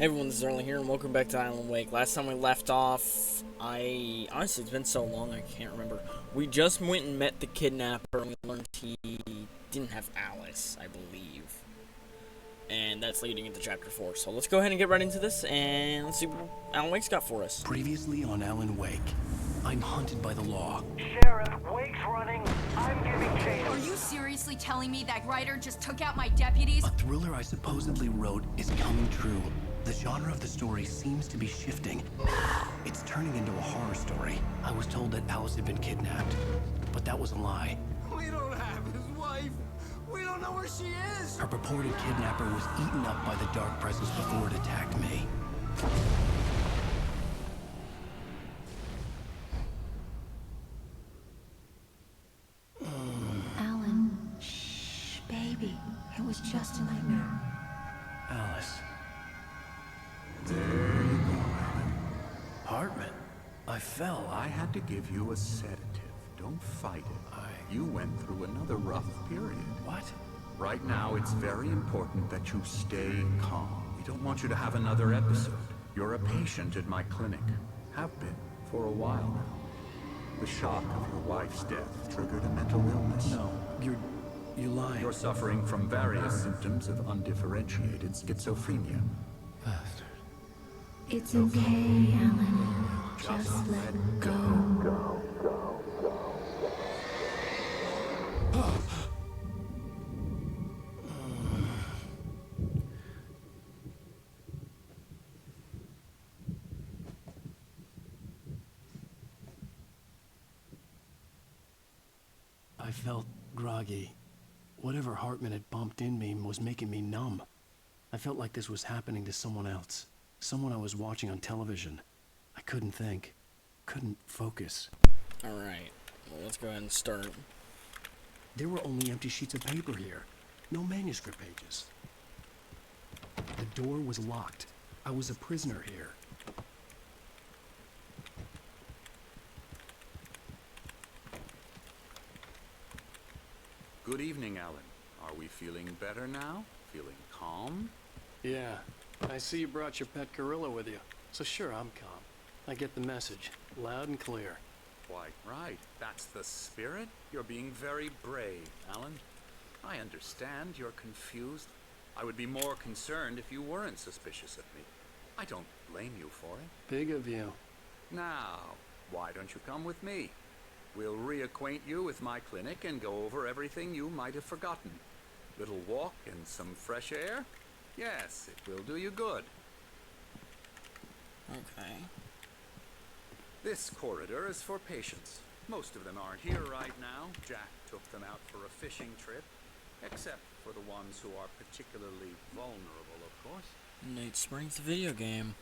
Everyone, this is Early here, and welcome back to Alan Wake. Last time we left off, honestly, it's been so long, I can't remember. We just went and met the kidnapper, and we learned he didn't have Alice, I believe. And that's leading into Chapter 4. So let's go ahead and get right into this, and let's see what Alan Wake's got for us. Previously on Alan Wake, I'm hunted by the law. Sheriff, Wake's running. I'm giving chase. Are you seriously telling me that writer just took out my deputies? A thriller I supposedly wrote is coming true. The genre of the story seems to be shifting. It's turning into a horror story. I was told that Alice had been kidnapped, but that was a lie. We don't have his wife. We don't know where she is. Her purported kidnapper was eaten up by the dark presence before it attacked me. Alan, shh, baby. It was just a nightmare. Alice. There you go, Alan. Hartman, I fell. I had to give you a sedative. Don't fight it. You went through another rough period. What? Right now, it's very important that you stay calm. We don't want you to have another episode. You're a patient at my clinic. Have been for a while now. The shock of your wife's death triggered a mental illness. No, you're lying. You're suffering from various symptoms of undifferentiated schizophrenia. It's okay, Alan. Just let go. I felt groggy. Whatever Hartman had bumped in me was making me numb. I felt like this was happening to someone else. Someone I was watching on television. I couldn't think. Couldn't focus. Alright, well, let's go ahead and start. There were only empty sheets of paper here. No manuscript pages. The door was locked. I was a prisoner here. Good evening, Alan. Are we feeling better now? Feeling calm? Yeah, I see you brought your pet gorilla with you. So sure, I'm calm. I get the message, loud and clear. Quite right. That's the spirit. You're being very brave, Alan. I understand you're confused. I would be more concerned if you weren't suspicious of me. I don't blame you for it. Big of you. Now, why don't you come with me? We'll reacquaint you with my clinic and go over everything you might have forgotten. Little walk and some fresh air? Yes, it will do you good. Okay. This corridor is for patients. Most of them aren't here right now. Jack took them out for a fishing trip. Except for the ones who are particularly vulnerable, of course. Nate Springs video game.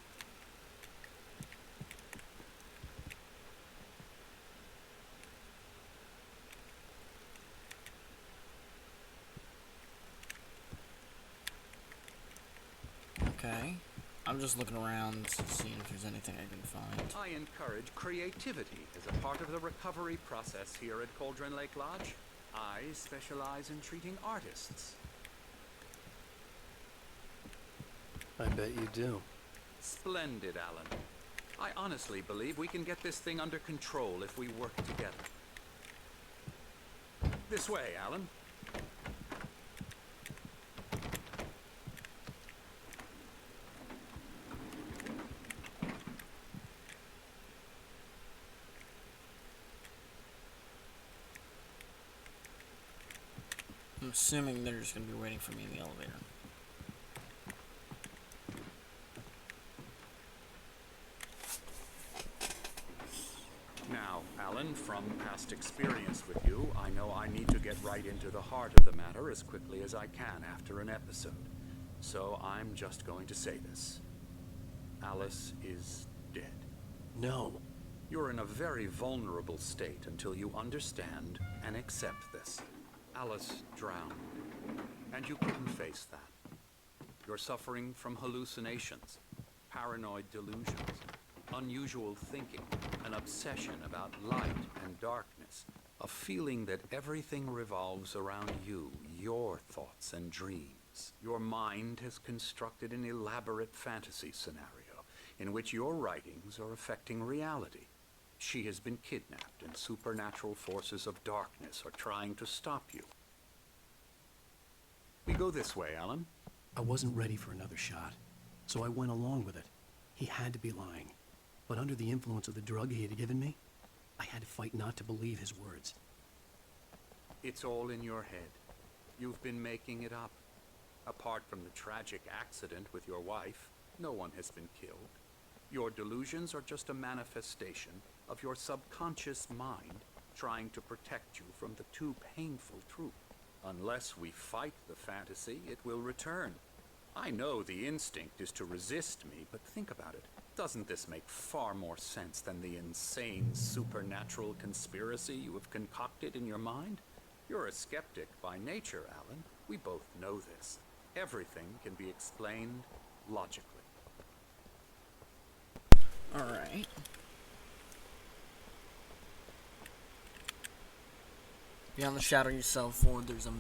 Okay. I'm just looking around, seeing if there's anything I can find. I encourage creativity as a part of the recovery process here at Cauldron Lake Lodge. I specialize in treating artists. I bet you do. Splendid, Alan. I honestly believe we can get this thing under control if we work together. This way, Alan. I'm assuming they're just going to be waiting for me in the elevator. Now, Alan, from past experience with you, I know I need to get right into the heart of the matter as quickly as I can after an episode. So I'm just going to say this. Alice is dead. No. You're in a very vulnerable state until you understand and accept this. Alice drowned, and you couldn't face that. You're suffering from hallucinations, paranoid delusions, unusual thinking, an obsession about light and darkness, a feeling that everything revolves around you, your thoughts and dreams. Your mind has constructed an elaborate fantasy scenario in which your writings are affecting reality. She has been kidnapped, and supernatural forces of darkness are trying to stop you. We go this way, Alan. I wasn't ready for another shot, so I went along with it. He had to be lying. But under the influence of the drug he had given me, I had to fight not to believe his words. It's all in your head. You've been making it up. Apart from the tragic accident with your wife, no one has been killed. Your delusions are just a manifestation of your subconscious mind trying to protect you from the too painful truth. Unless we fight the fantasy, it will return. I know the instinct is to resist me, but think about it. Doesn't this make far more sense than the insane supernatural conspiracy you have concocted in your mind? You're a skeptic by nature, Alan. We both know this. Everything can be explained logically. Alright. Beyond the shadow you sail forward, there's a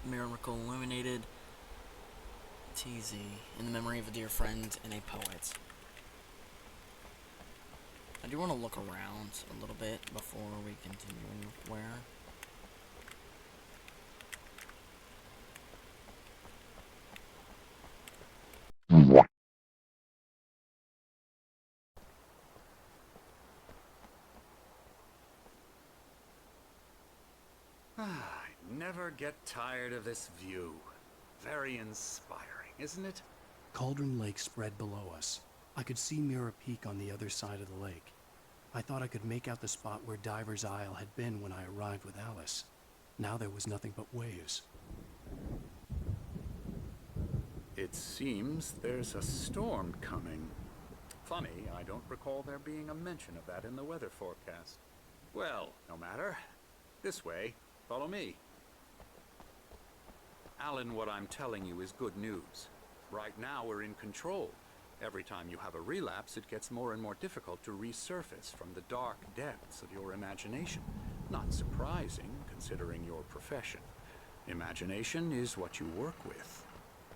miracle illuminated. TZ, in the memory of a dear friend and a poet. I do want to look around a little bit before we continue where. I never get tired of this view. Very inspiring, isn't it? Cauldron Lake spread below us. I could see Mirror Peak on the other side of the lake. I thought I could make out the spot where Diver's Isle had been when I arrived with Alice. Now there was nothing but waves. It seems there's a storm coming. Funny, I don't recall there being a mention of that in the weather forecast. Well, no matter. This way. Follow me. Alan, what I'm telling you is good news. Right now we're in control. Every time you have a relapse, it gets more and more difficult to resurface from the dark depths of your imagination. Not surprising, considering your profession. Imagination is what you work with.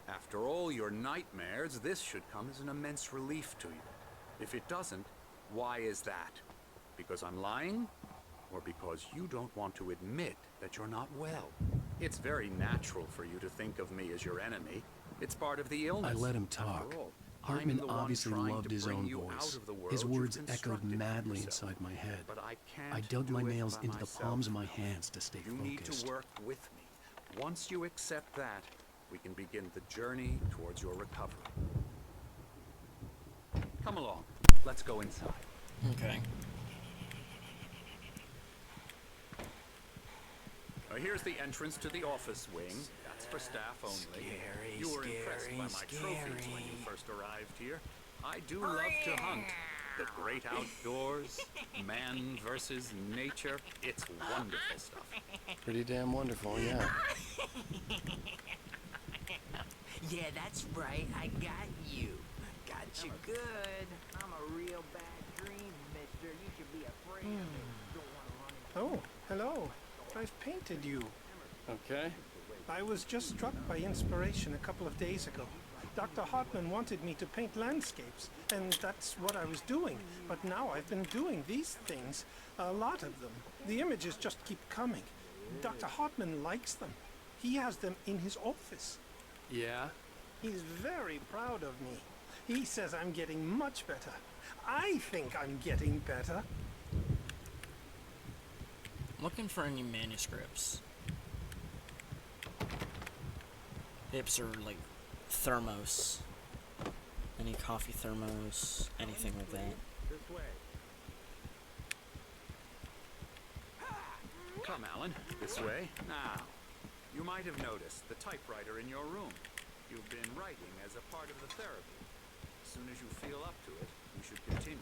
After all your nightmares, this should come as an immense relief to you. If it doesn't, why is that? Because I'm lying? Or because you don't want to admit that you're not well? It's very natural for you to think of me as your enemy. It's part of the illness. I let him talk. After all, Hartman I'm the one obviously trying loved to his bring own you voice. out of the world His you've words echoed constructed for madly yourself. inside my head. But I can't I dug my do it nails by into the myself. palms of my hands to stay You need focused. to work with me. Once you accept that, we can begin the journey towards your recovery. Come along. Let's go inside. Okay. Here's the entrance to the office wing. That's for staff only. You were impressed by my trophies when you first arrived here. I do love to hunt. The great outdoors, man versus nature. It's wonderful stuff. Pretty damn wonderful, yeah. Yeah, that's right. I got you. Got you good. I'm a real bad dream, mister. You should be afraid of it. Don't want to run into Oh, hello. I've painted you. Okay. I was just struck by inspiration a couple of days ago. Dr. Hartman wanted me to paint landscapes, and that's what I was doing. But now I've been doing these things, a lot of them. The images just keep coming. Dr. Hartman likes them. He has them in his office. Yeah? He's very proud of me. He says I'm getting much better. I think I'm getting better. Looking for any manuscripts. Hips or like thermos. Any coffee thermos, anything like that. This way. Come, Alan. This way. Now, you might have noticed the typewriter in your room. You've been writing as a part of the therapy. As soon as you feel up to it, you should continue.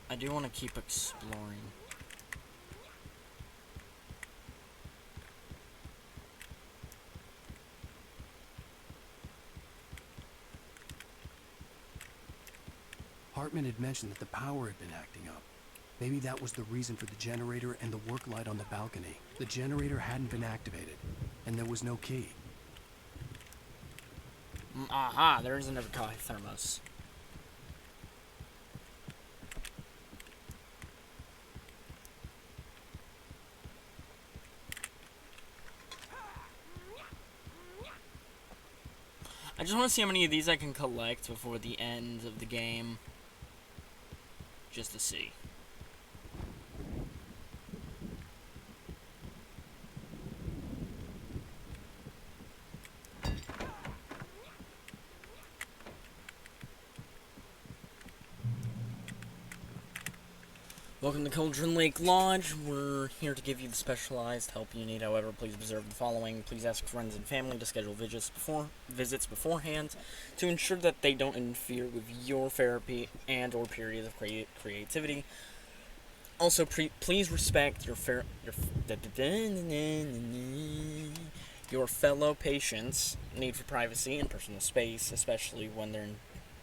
I do want to keep exploring. Hartman had mentioned that the power had been acting up. Maybe that was the reason for the generator and the work light on the balcony. The generator hadn't been activated, and there was no key. Aha, there is another thermos. I just want to see how many of these I can collect before the end of the game. Just to see. Welcome to Cauldron Lake Lodge. We're here to give you the specialized help you need. However, please observe the following. Please ask friends and family to schedule visits beforehand to ensure that they don't interfere with your therapy and or periods of creativity. Also, please respect your fellow patients' need for privacy and personal space, especially when they're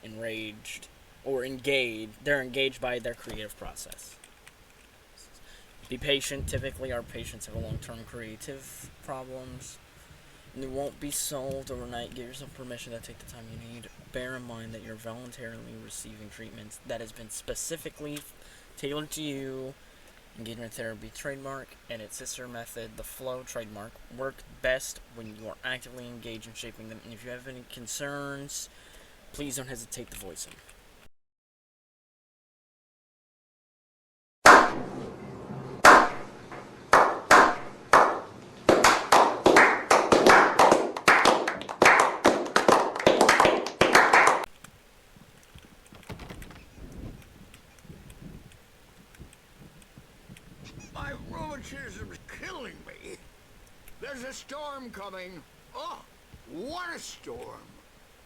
enraged or engaged. They're engaged by their creative process. Be patient. Typically, our patients have long-term creative problems, and they won't be solved overnight. Give yourself permission to take the time you need. Bear in mind that you're voluntarily receiving treatments that has been specifically tailored to you. Engagement therapy trademark and its sister method, the flow trademark, work best when you are actively engaged in shaping them. And if you have any concerns, please don't hesitate to voice them. My rheumatism's killing me. There's a storm coming. Oh, what a storm.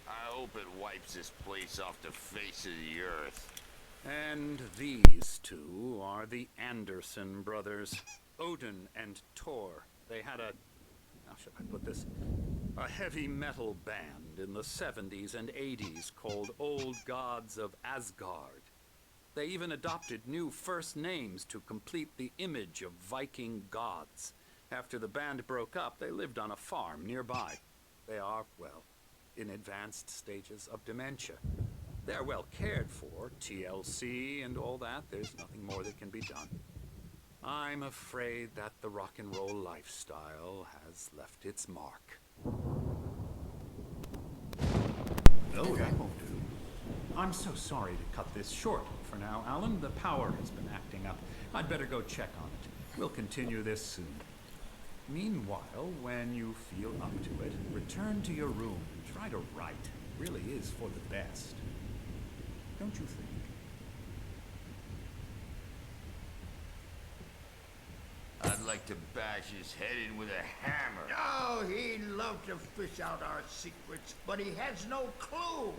I hope it wipes this place off the face of the earth. And these two are the Anderson brothers, Odin and Thor. They had a, how should I put this, a heavy metal band in the 70s and 80s called Old Gods of Asgard. They even adopted new first names to complete the image of Viking gods. After the band broke up, they lived on a farm nearby. They are, well, in advanced stages of dementia. They're well cared for, TLC and all that. There's nothing more that can be done. I'm afraid that the rock and roll lifestyle has left its mark. No, that won't do. I'm so sorry to cut this short for now, Alan. The power has been acting up. I'd better go check on it. We'll continue this soon. Meanwhile, when you feel up to it, return to your room and try to write. It really is for the best. Don't you think? I'd like to bash his head in with a hammer. Oh, he'd love to fish out our secrets, but he has no clue.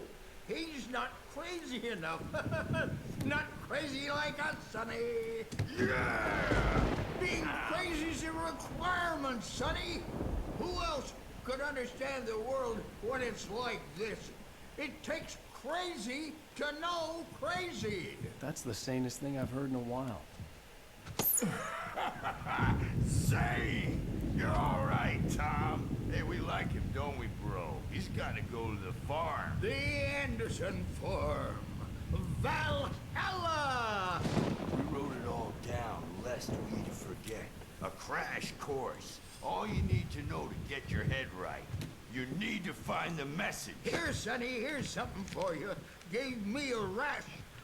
He's not crazy enough. Not crazy like us, Sonny. Yeah! Being crazy's a requirement, Sonny. Who else could understand the world when it's like this? It takes crazy to know crazy. That's the sanest thing I've heard in a while. Say, you're all right, Tom. Hey, we like him, don't we, bro? He's got to go to the farm. The Anderson farm. Valhalla! We wrote it all down, lest we forget. A crash course. All you need to know to get your head right. You need to find the message. Here, Sonny, here's something for you. Gave me a rash,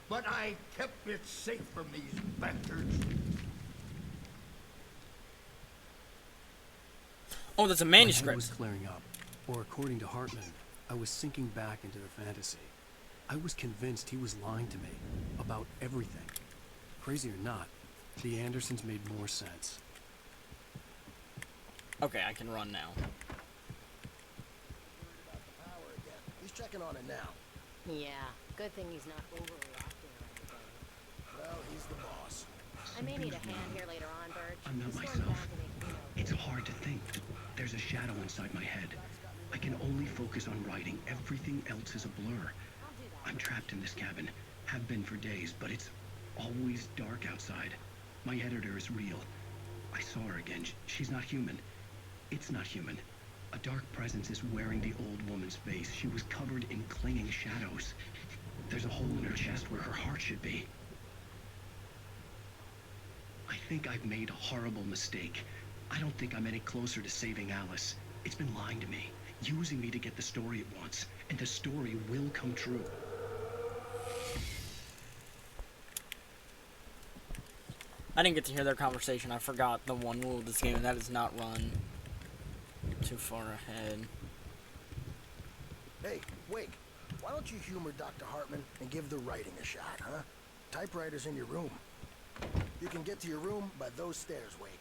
but I kept it safe from these bastards. Oh, that's a manuscript. My head was clearing up, or according to Hartman, I was sinking back into the fantasy. I was convinced he was lying to me about everything. Crazy or not, the Andersons made more sense. Okay, I can run now. He's checking on it now. Yeah, good thing he's not overreacting or anything. Well, he's the boss. I may need a hand here later on, Birch. I'm not This storm's myself. bound to make me know. It's hard to think. There's a shadow inside my head. I can only focus on writing. Everything else is a blur. I'm trapped in this cabin. Have been for days, but it's Always dark outside. My editor is real. I saw her again. She's not human. It's not human. A dark presence is wearing the old woman's face. She was covered in clinging shadows. There's a hole in her chest where her heart should be. I think I've made a horrible mistake. I don't think I'm any closer to saving Alice. It's been lying to me, using me to get the story it wants, and the story will come true. I didn't get to hear their conversation. I forgot the one rule of this game, and that is not run too far ahead. Hey, Wake, why don't you humor Dr. Hartman and give the writing a shot, huh? Typewriter's in your room. You can get to your room by those stairs, Wake.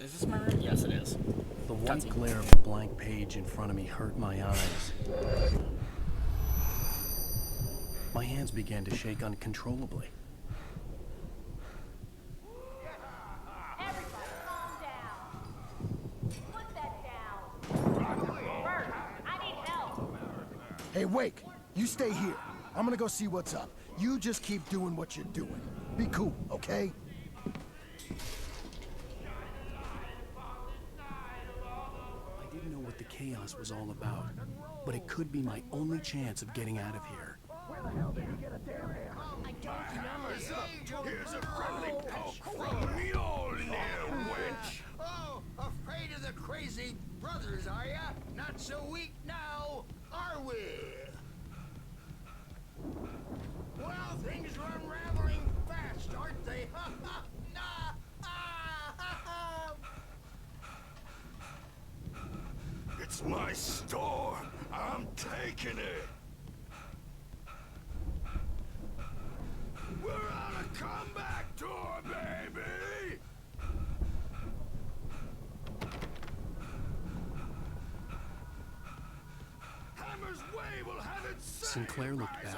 Is this my room? Yes, it is. The white glare of the blank page in front of me hurt my eyes. My hands began to shake uncontrollably. Everybody calm down. Put that down. First, I need help. Hey, Wake, you stay here. I'm gonna go see what's up. You just keep doing what you're doing. Be cool, okay? I didn't know what the chaos was all about, but it could be my only chance of getting out of here. Where the hell did he get a damn hair? I don't know. Here's a friendly poke from me old near wench. Oh, afraid of the crazy brothers, are ya? Not so weak now, are we? Well, things are unraveling fast, aren't they? It's my store. I'm taking it. We're on a comeback tour, baby! Hammer's Way will have it set. Sinclair looked bad.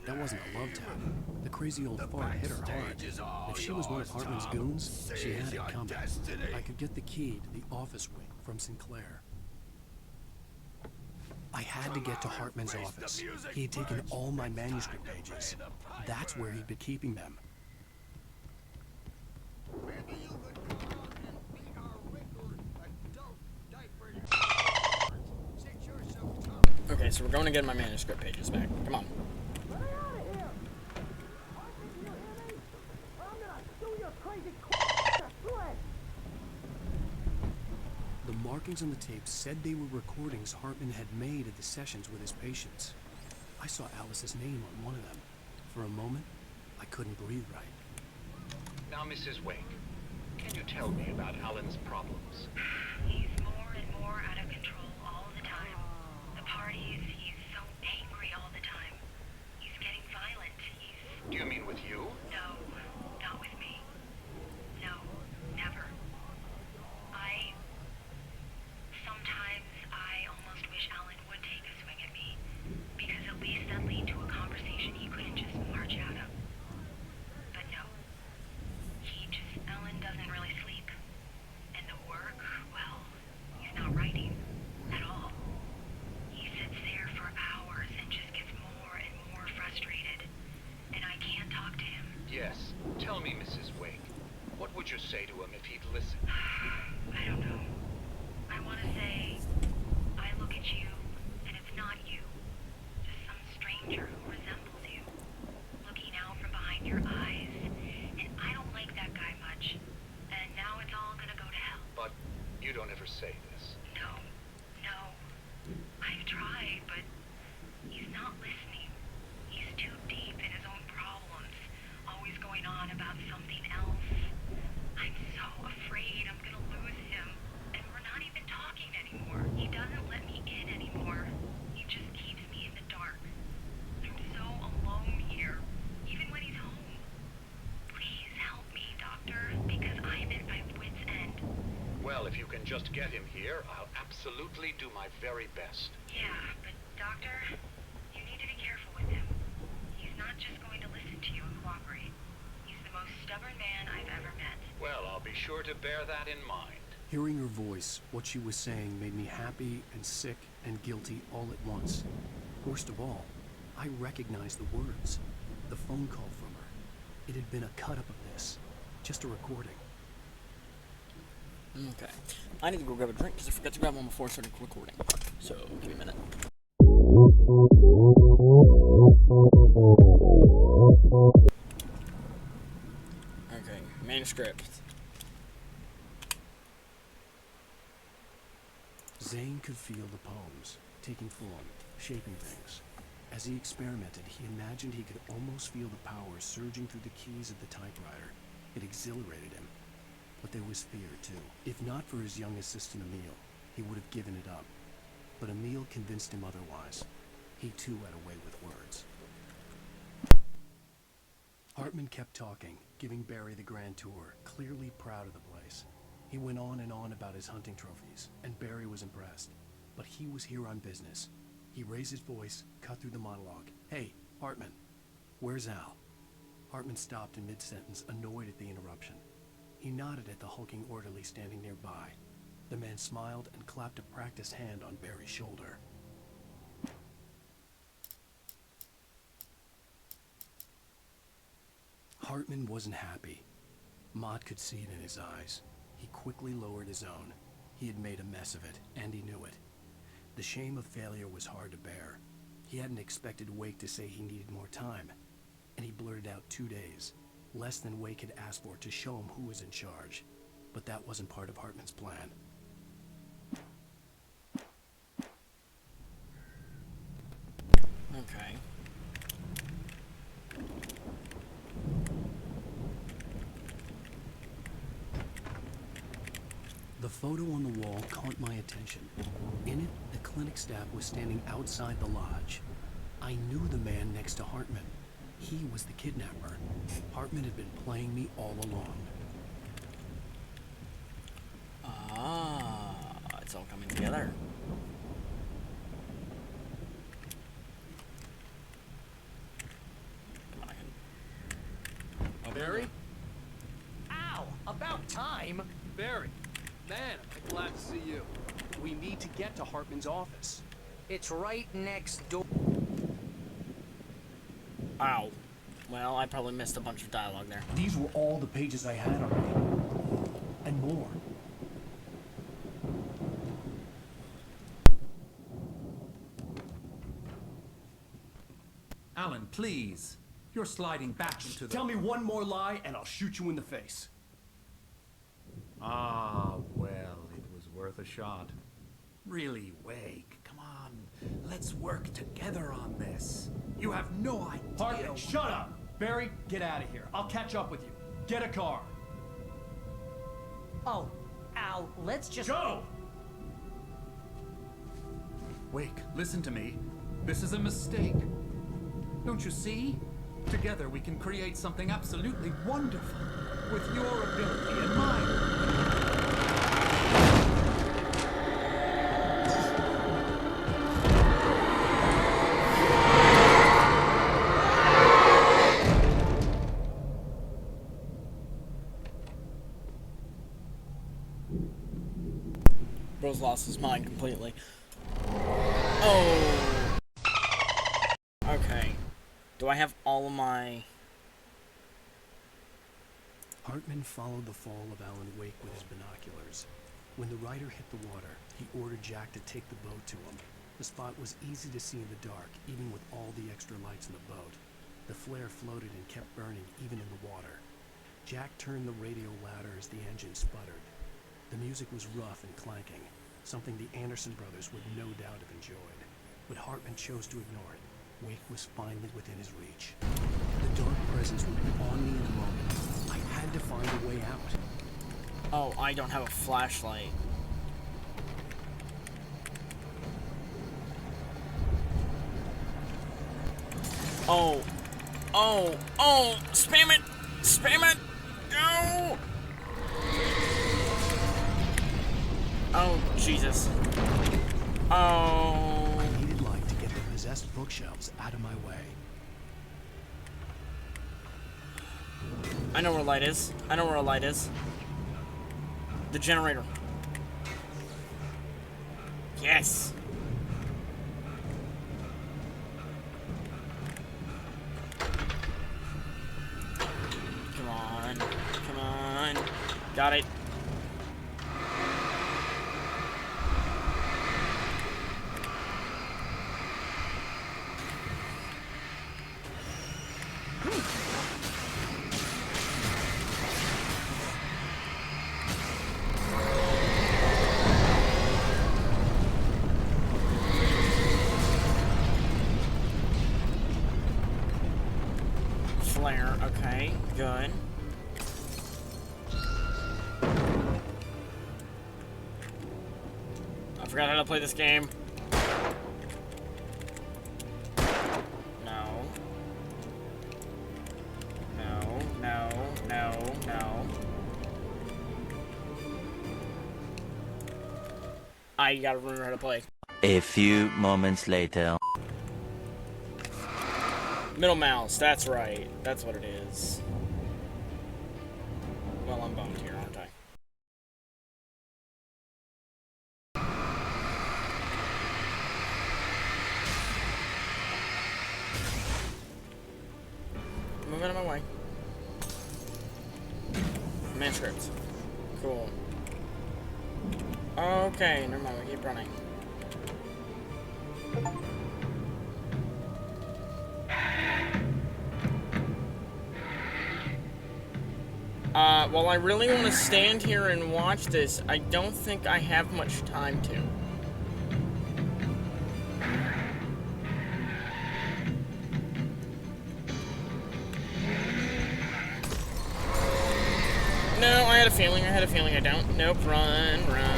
That wasn't a love tap. The crazy old fart hit her hard. If she was one of Hartman's goons, she had it coming. I could get the key to the office wing from Sinclair. I had to get to Hartman's office. He had taken all my manuscript pages. That's where he'd been keeping them. Maybe you could come out and beat our wrinkled adult diapered since you're so tough. Okay, so we're going to get my manuscript pages back. Come on. Get out of here! Hartman, you hear me? I'm gonna sue your crazy thread. The markings on the tape said they were recordings Hartman had made at the sessions with his patients. I saw Alice's name on one of them. For a moment, I couldn't breathe right. Now, Mrs. Wake, can you tell me about Alan's problems? He's more and more out of control all the time. The parties, he's so angry all the time. He's getting violent. Do you mean with you? No, not with me. No, never. Sometimes I almost wish Alan would take a swing at me, because at least that'd lead to a conversation he couldn't just march out of. But no. Alan doesn't really sleep. And the work, well, he's not writing at all. He sits there for hours and just gets more and more frustrated. And I can't talk to him. Yes. Tell me, Mrs. Wake, what would you say to him if he'd listen? I don't know. I want to say, I look at you, and it's not you. Just some stranger who resembles you. Looking out from behind your eyes. And I don't like that guy much. And now it's all gonna go to hell. But you don't ever say this. No. I've tried, but he's not listening. He's too deep in his own problems. Always going on about something else. I'm so afraid I'm gonna lose him. And we're not even talking anymore. He doesn't let me in anymore. He just keeps me in the dark. I'm so alone here, even when he's home. Please help me, Doctor, because I'm at my wit's end. Well, if you can just get him here, I'll absolutely do my very best. Yeah, but Doctor, you need to be careful with him. He's not just going to listen to you and cooperate. He's the most stubborn man I've ever met. Well, I'll be sure to bear that in mind. Hearing her voice, what she was saying made me happy and sick and guilty all at once. Worst of all, I recognized the words. The phone call from her. It had been a cut-up of this. Just a recording. Okay. I need to go grab a drink because I forgot to grab one before I started recording. So, give me a minute. Okay, manuscript. Zane could feel the poems, taking form, shaping things. As he experimented, he imagined he could almost feel the power surging through the keys of the typewriter. It exhilarated him. But there was fear, too. If not for his young assistant Emil, he would have given it up. But Emil convinced him otherwise. He, too, had a way with words. Hartman kept talking, giving Barry the grand tour, clearly proud of the place. He went on and on about his hunting trophies, and Barry was impressed. But he was here on business. He raised his voice, cut through the monologue. "Hey, Hartman, where's Al?" Hartman stopped in mid-sentence, annoyed at the interruption. He nodded at the hulking orderly standing nearby. The man smiled and clapped a practiced hand on Barry's shoulder. Hartman wasn't happy. Mott could see it in his eyes. He quickly lowered his own. He had made a mess of it, and he knew it. The shame of failure was hard to bear. He hadn't expected Wake to say he needed more time, and he blurted out 2 days, less than Wake had asked for to show him who was in charge. But that wasn't part of Hartman's plan. Okay. The photo on the wall caught my attention. In it, the clinic staff was standing outside the lodge. I knew the man next to Hartman. He was the kidnapper. Hartman had been playing me all along. Ah, it's all coming together. Come on, I can... Barry? Ow! About time! Barry! Man, am I glad to see you. We need to get to Hartman's office. It's right next door. Ow. Well, I probably missed a bunch of dialogue there. These were all the pages I had already. And more. Alan, please. You're sliding back into the... Tell me one more lie and I'll shoot you in the face. Ah, well, it was worth a shot. Really, Wake, come on. Let's work together on this. You have no idea... Hartman, shut up! Barry, get out of here. I'll catch up with you. Get a car. Oh, Al, let's just... Go! Wake, listen to me. This is a mistake. Don't you see? Together we can create something absolutely wonderful. With your ability and mine. Bro's lost his mind completely. Oh. Okay. Do I have all of my... Hartman followed the fall of Alan Wake with his binoculars. When the rider hit the water, he ordered Jack to take the boat to him. The spot was easy to see in the dark, even with all the extra lights in the boat. The flare floated and kept burning, even in the water. Jack turned the radio louder as the engine sputtered. The music was rough and clanking, something the Anderson brothers would no doubt have enjoyed. But Hartman chose to ignore it. Wake was finally within his reach. The dark presence would be on me in a moment. I had to find a way out. Oh, I don't have a flashlight. Oh. Oh. Oh! Spam it! Spam it! Go! Oh, Jesus. Oh. I needed light to get the possessed bookshelves out of my way. I know where light is. I know where a light is. The generator. Yes. Got it. Flare, okay, good. I forgot how to play this game. No. No, no, no, no. I gotta remember how to play. A few moments later. Middle mouse, that's right. That's what it is. Well, I'm bummed here, aren't I? Move out of my way. Manuscript. Cool. Okay, never mind, we keep running. While I really want to stand here and watch this, I don't think I have much time to. No, I had a feeling I don't. Nope, run, run.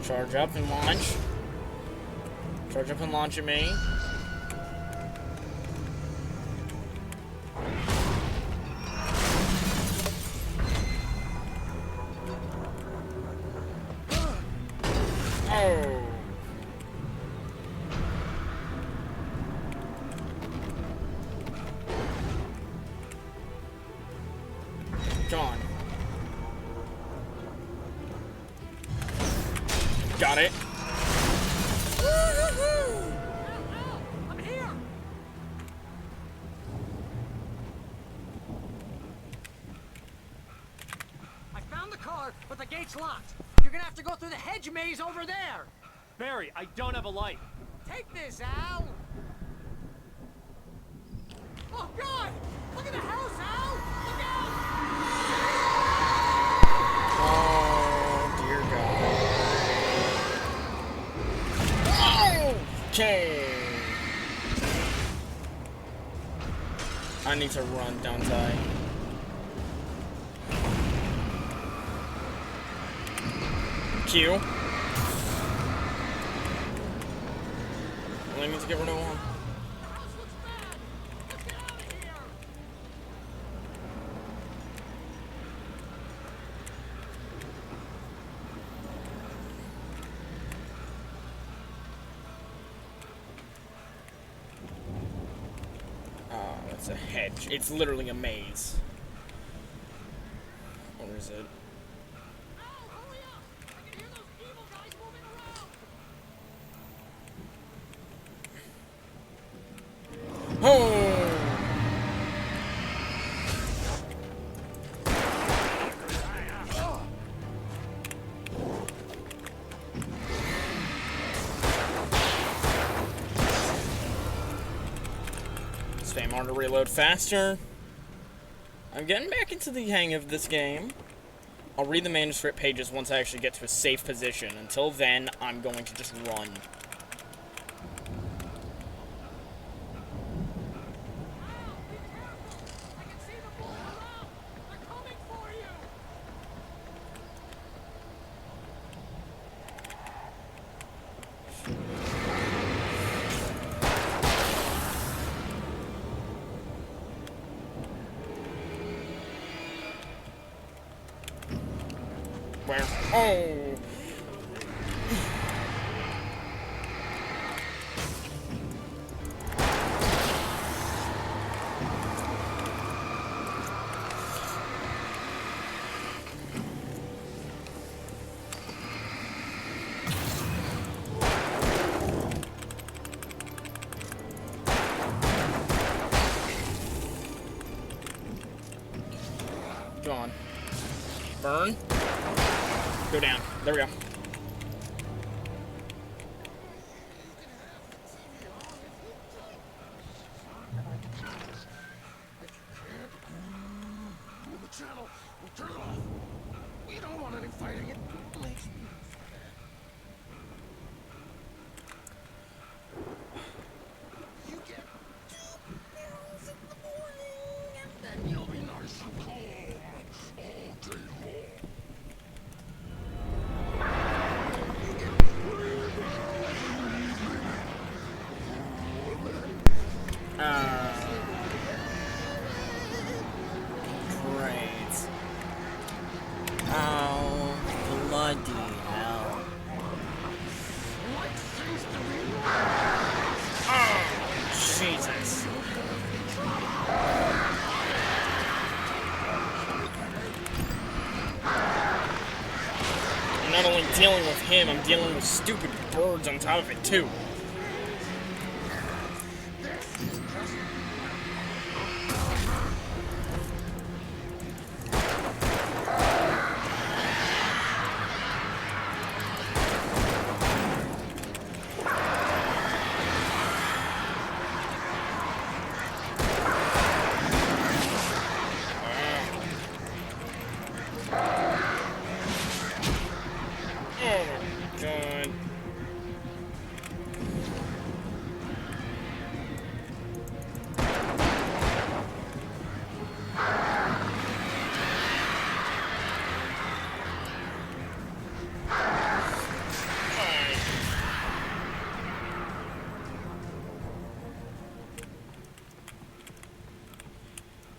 Charge up and launch. Charge up and launch at me. Oh. Come on. Got it. I'm here. I found the car, but the gate's locked. You're gonna have to go through the hedge maze over there. Barry, I don't have a light. Take this, Al. Oh God! Look at the house, Al. Look out! Oh dear God. Okay. I need to run, don't I? Q. I need to get rid of one. Oh, it's a hedge. It's literally a maze. Or is it? Oh! Spam on to reload faster. I'm getting back into the hang of this game. I'll read the manuscript pages once I actually get to a safe position. Until then, I'm going to just run. Where? Oh! Come on. Burn. Go down. There we go. Move the channel. Turn it off. We don't want any fighting. It makes me... You get 2 pills in the morning, and then you'll be nice and calm all day long. Great. Oh, bloody hell. Oh, Jesus. I'm not only dealing with him, I'm dealing with stupid birds on top of it, too.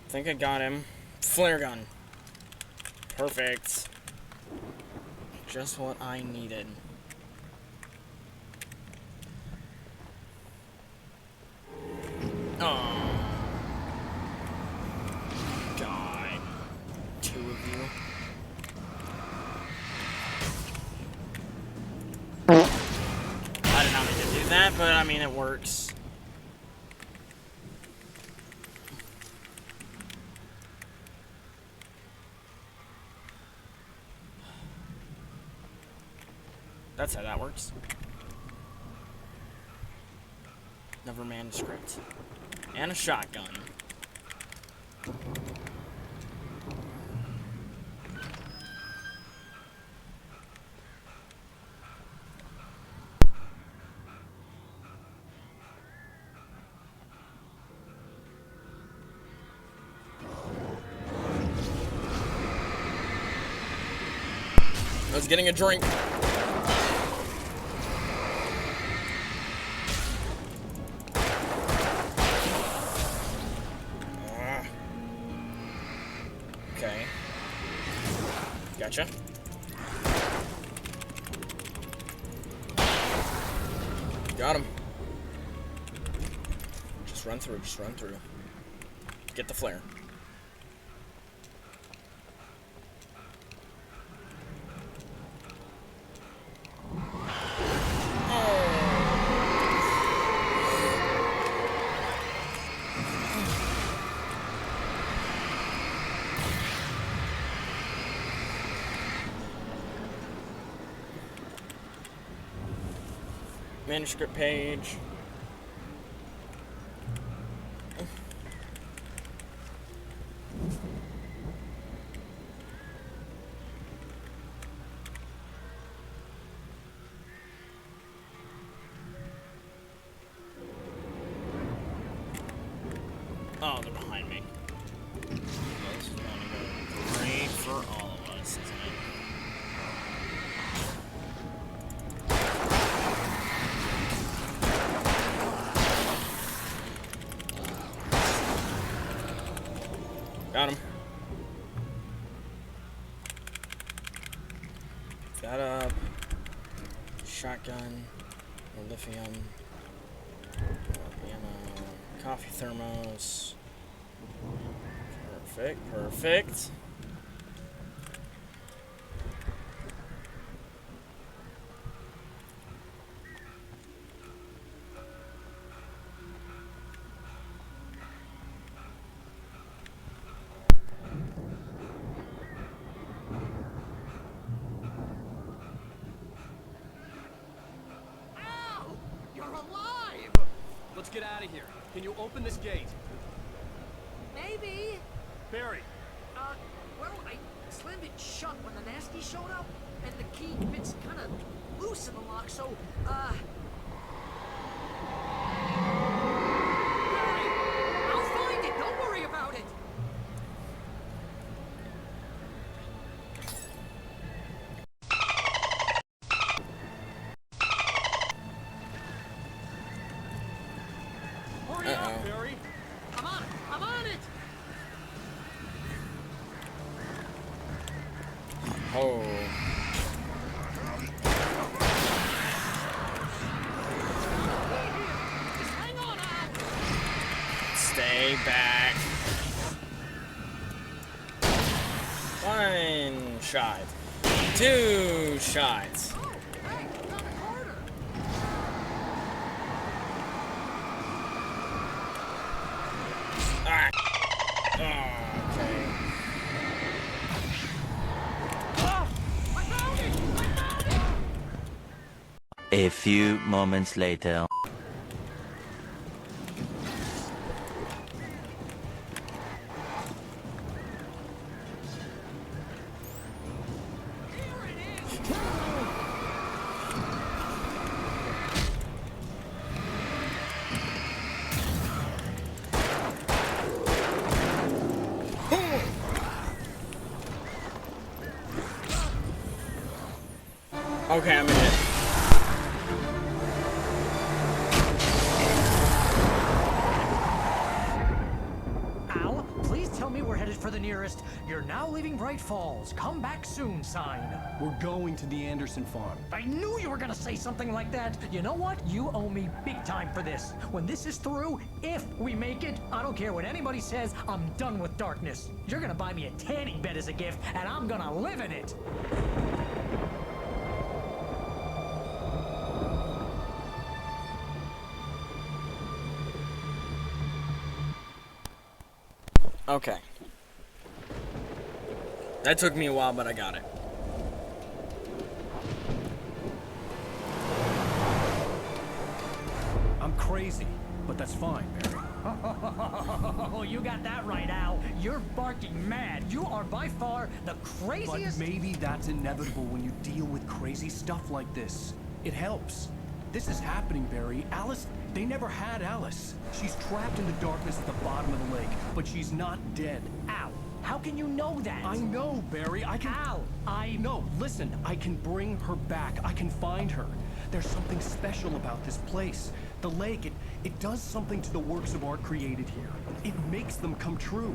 I think I got him. Flare gun. Perfect. Just what I needed. Oh. God. 2 of you. I did not mean to do that, but I mean it works. That's how that works. Never manuscript. And a shotgun. I was getting a drink. Okay. Gotcha. Got him. Just run through, just run through. Get the flare. Manuscript page. Oh, they're behind me. This is gonna go great for all of us, isn't it? Got him. That up. Shotgun. Lithium. Ammo. Coffee thermos. Perfect, perfect. get out of here. Can you open this gate? Maybe. Barry. Well, I slammed it shut when the nasty showed up, and the key fits kind of loose in the lock, so, Barry, I'll find it. Don't worry about it. Hurry up, Barry. I'm on it. I'm on it. Oh. Just hang on, Al. Stay back. One shot. Two shots. Ah. Oh, okay. A few moments later. Okay, I'm in it. Al, please tell me we're headed for the nearest "You're now leaving Bright Falls. Come back soon" sign. We're going to the Anderson farm. I knew you were gonna say something like that. You know what? You owe me big time for this. When this is through, if we make it, I don't care what anybody says, I'm done with darkness. You're gonna buy me a tanning bed as a gift, and I'm gonna live in it. Okay. That took me a while, but I got it. I'm crazy, but that's fine, Barry. Oh, you got that right, Al. You're barking mad. You are by far the craziest. But maybe that's inevitable when you deal with crazy stuff like this. It helps. This is happening, Barry. Alice, they never had Alice. She's trapped in the darkness at the bottom of the lake, but she's not dead. Al, how can you know that? I know, Barry. I can... Al, No, listen. I can bring her back. I can find her. There's something special about this place. The lake, it does something to the works of art created here. It makes them come true.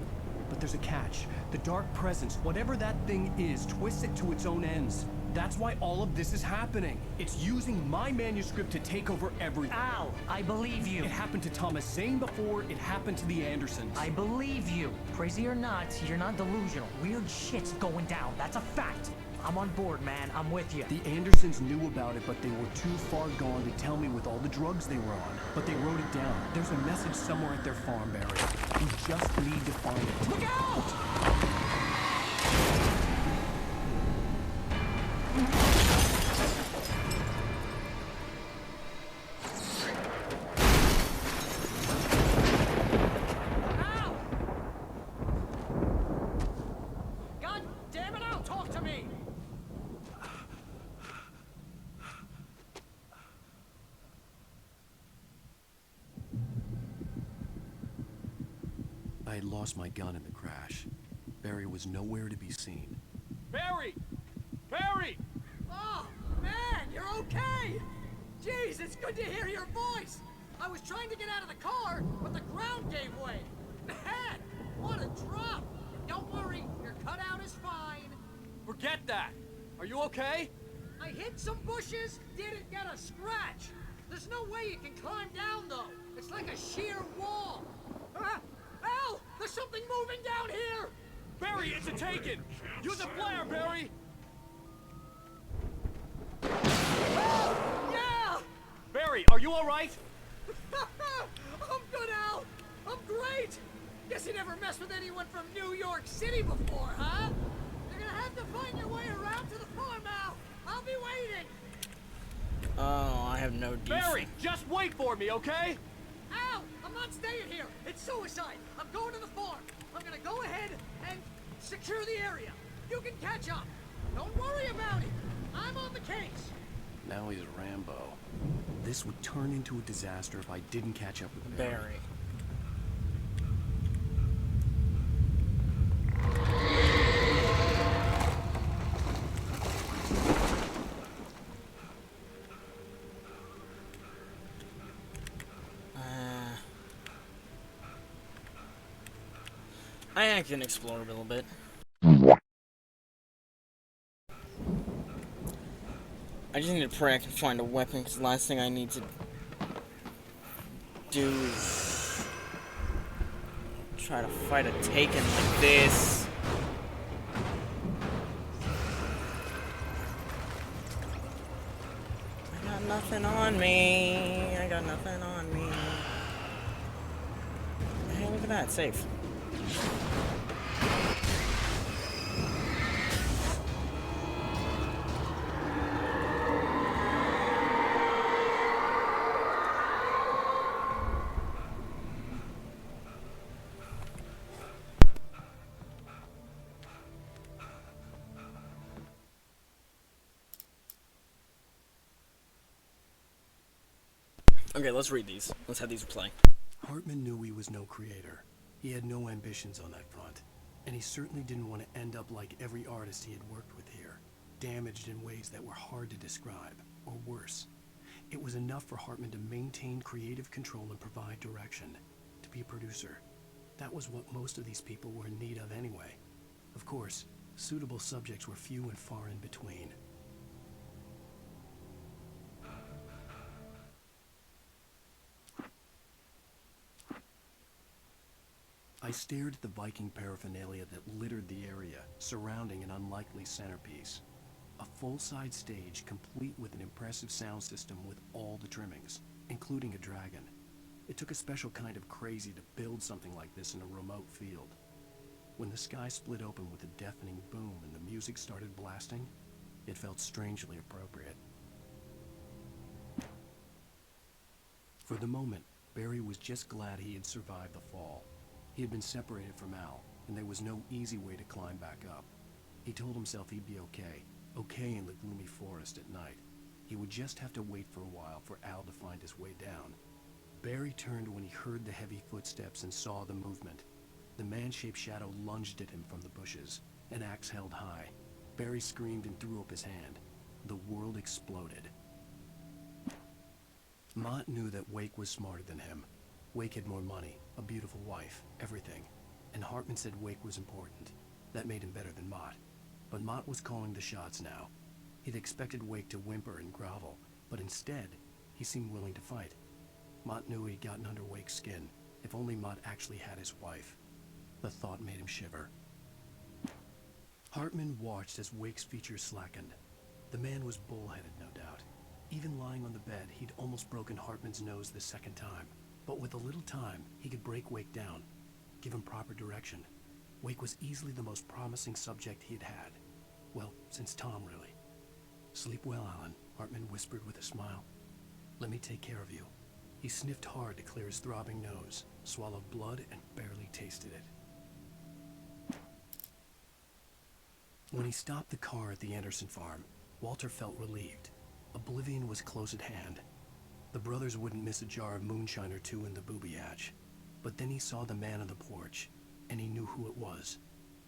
But there's a catch. The dark presence, whatever that thing is, twists it to its own ends. That's why all of this is happening. It's using my manuscript to take over everything. Al, I believe you. It happened to Thomas Zane before, it happened to the Andersons. I believe you. Crazy or not, you're not delusional. Weird shit's going down. That's a fact. I'm on board, man. I'm with you. The Andersons knew about it, but they were too far gone to tell me with all the drugs they were on. But they wrote it down. There's a message somewhere at their farm, Barry. You just need to find it. Look out! God damn it, Al, talk to me! I had lost my gun in the crash. Barry was nowhere to be seen. Barry! Barry! Oh, man, you're okay! Jeez, it's good to hear your voice! I was trying to get out of the car, but the ground gave way. Man, what a drop! Don't worry, your cutout is fine. Forget that! Are you okay? I hit some bushes, didn't get a scratch. There's no way you can climb down, though. It's like a sheer wall. Al, there's something moving down here! Barry, it's a taken! Use a flare, Barry! Yeah! Barry, are you alright? I'm good, Al. I'm great. Guess you never messed with anyone from New York City before, huh? You're gonna have to find your way around to the farm, Al. I'll be waiting. Oh, I have no defense. Barry, just wait for me, okay? Al, not staying here. It's suicide. I'm going to the farm. I'm gonna go ahead and secure the area. You can catch up. Don't worry about it. I'm on the case. Now he's Rambo. This would turn into a disaster if I didn't catch up with Barry. I can explore a little bit. I just need to pray I can find a weapon, because the last thing I need to do is try to fight a Taken like this. I got nothing on me. I got nothing on me. Hey, look at that. Safe. Okay, let's read these. Let's have these play. Hartman knew he was no creator. He had no ambitions on that front. And he certainly didn't want to end up like every artist he had worked with here, damaged in ways that were hard to describe, or worse. It was enough for Hartman to maintain creative control and provide direction, to be a producer. That was what most of these people were in need of anyway. Of course, suitable subjects were few and far in between. I stared at the Viking paraphernalia that littered the area, surrounding an unlikely centerpiece. A full-size stage complete with an impressive sound system with all the trimmings, including a dragon. It took a special kind of crazy to build something like this in a remote field. When the sky split open with a deafening boom and the music started blasting, it felt strangely appropriate. For the moment, Barry was just glad he had survived the fall. He had been separated from Al, and there was no easy way to climb back up. He told himself he'd be okay in the gloomy forest at night. He would just have to wait for a while for Al to find his way down. Barry turned when he heard the heavy footsteps and saw the movement. The man-shaped shadow lunged at him from the bushes, an axe held high. Barry screamed and threw up his hand. The world exploded. Mott knew that Wake was smarter than him. Wake had more money, a beautiful wife, everything. And Hartman said Wake was important. That made him better than Mott. But Mott was calling the shots now. He'd expected Wake to whimper and grovel, but instead, he seemed willing to fight. Mott knew he'd gotten under Wake's skin. If only Mott actually had his wife. The thought made him shiver. Hartman watched as Wake's features slackened. The man was bullheaded, no doubt. Even lying on the bed, he'd almost broken Hartman's nose the second time. But with a little time, he could break Wake down, give him proper direction. Wake was easily the most promising subject he had had. Well, since Tom, really. Sleep well, Alan, Hartman whispered with a smile. Let me take care of you. He sniffed hard to clear his throbbing nose, swallowed blood, and barely tasted it. When he stopped the car at the Anderson farm, Walter felt relieved. Oblivion was close at hand. The brothers wouldn't miss a jar of moonshine or two in the booby hatch. But then he saw the man on the porch, and he knew who it was.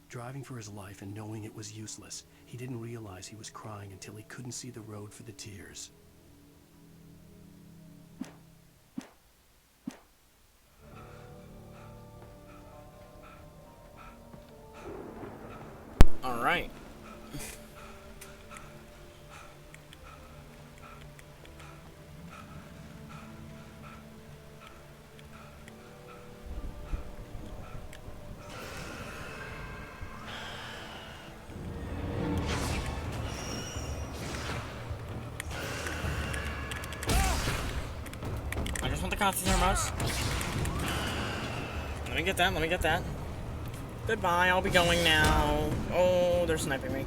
Driving for his life and knowing it was useless, he didn't realize he was crying until he couldn't see the road for the tears. All right. I just want the costume mouse. Let me get that, let me get that. Goodbye, I'll be going now. Oh, they're sniping me.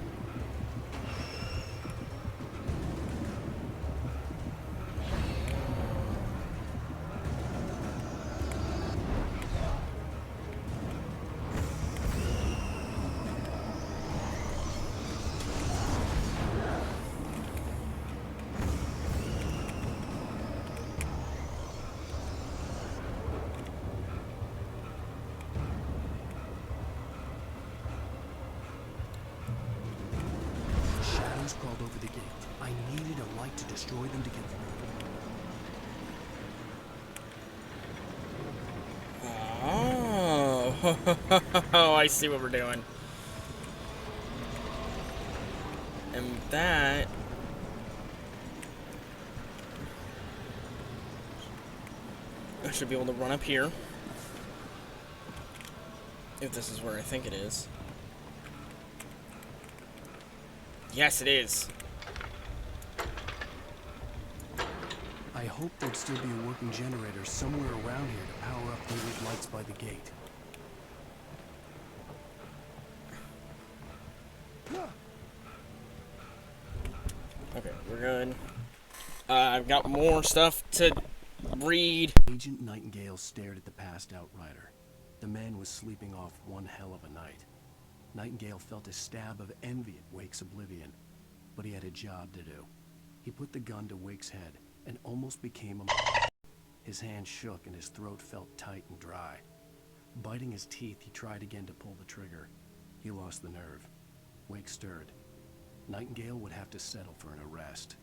crawled over the gate. I needed a light to destroy them to get through. Oh, I see what we're doing. And that... I should be able to run up here. If this is where I think it is. Yes, it is. I hoped there'd still be a working generator somewhere around here to power up the old lights by the gate. Okay, we're good. I've got more stuff to read. Agent Nightingale stared at the passed out rider. The man was sleeping off one hell of a night. Nightingale felt a stab of envy at Wake's oblivion, but he had a job to do. He put the gun to Wake's head and almost became a... His hand shook and his throat felt tight and dry. Biting his teeth, he tried again to pull the trigger. He lost the nerve. Wake stirred. Nightingale would have to settle for an arrest.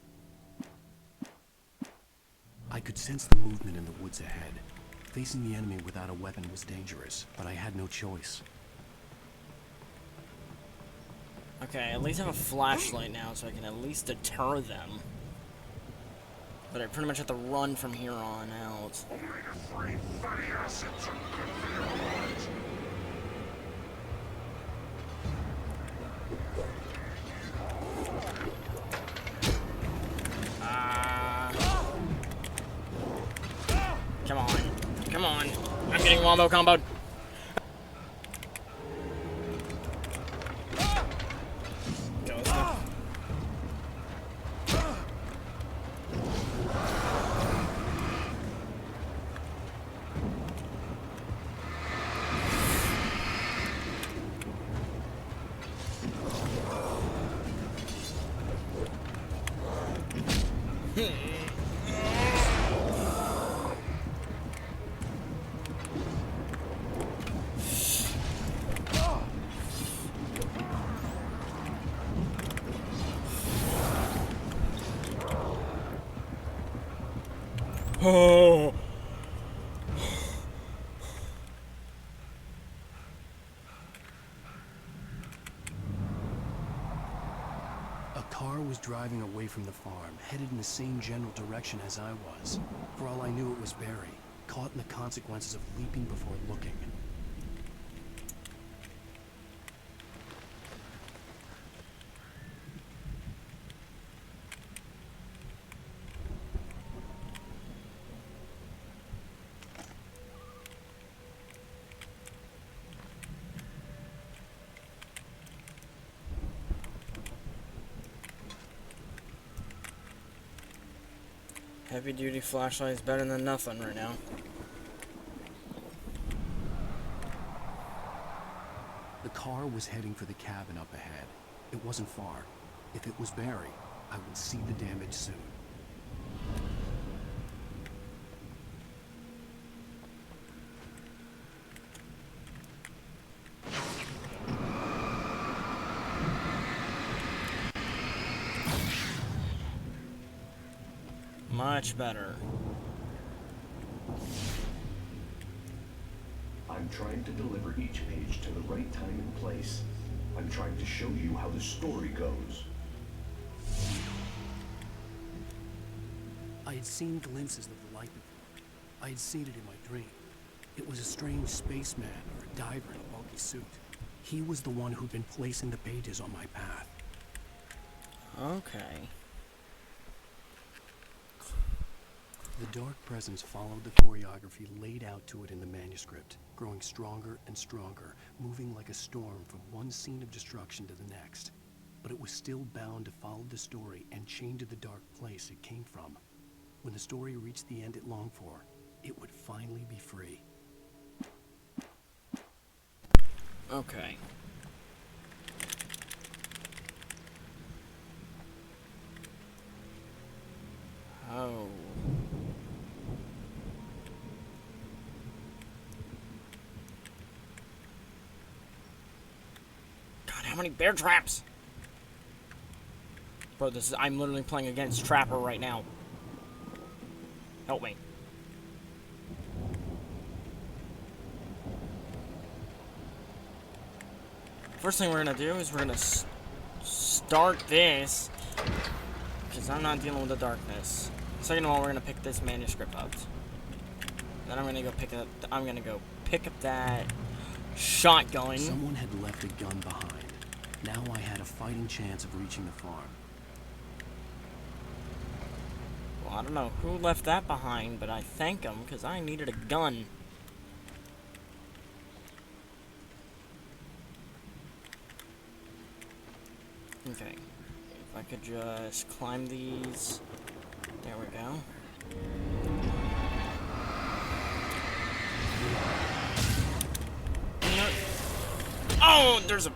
I could sense the movement in the woods ahead. Facing the enemy without a weapon was dangerous, but I had no choice. Okay, I at least have a flashlight now, so I can at least deter them. But I pretty much have to run from here on out. Come on. Come on. I'm getting wombo comboed. Oh. A car was driving away from the farm, headed in the same general direction as I was. For all I knew, it was Barry, caught in the consequences of leaping before looking. Heavy duty flashlight is better than nothing right now. The car was heading for the cabin up ahead. It wasn't far. If it was Barry, I would see the damage soon. Much better. I'm trying to deliver each page to the right time and place. I'm trying to show you how the story goes. I had seen glimpses of the light before. I had seen it in my dream. It was a strange spaceman or a diver in a bulky suit. He was the one who'd been placing the pages on my path. Okay. The dark presence followed the choreography laid out to it in the manuscript, growing stronger and stronger, moving like a storm from one scene of destruction to the next. But it was still bound to follow the story and chain to the dark place it came from. When the story reached the end it longed for, it would finally be free. Okay. Oh. God, how many bear traps? Bro, I'm literally playing against Trapper right now. Help me. First thing we're gonna do is we're gonna start this, because I'm not dealing with the darkness. Second of all, we're gonna pick this manuscript up. Then I'm gonna go pick up. I'm gonna go pick up that shotgun. Someone had left a gun behind. Now I had a fighting chance of reaching the farm. Well, I don't know who left that behind, but I thank them because I needed a gun. Okay, if I could just climb these. There we go. No. Oh, there's a...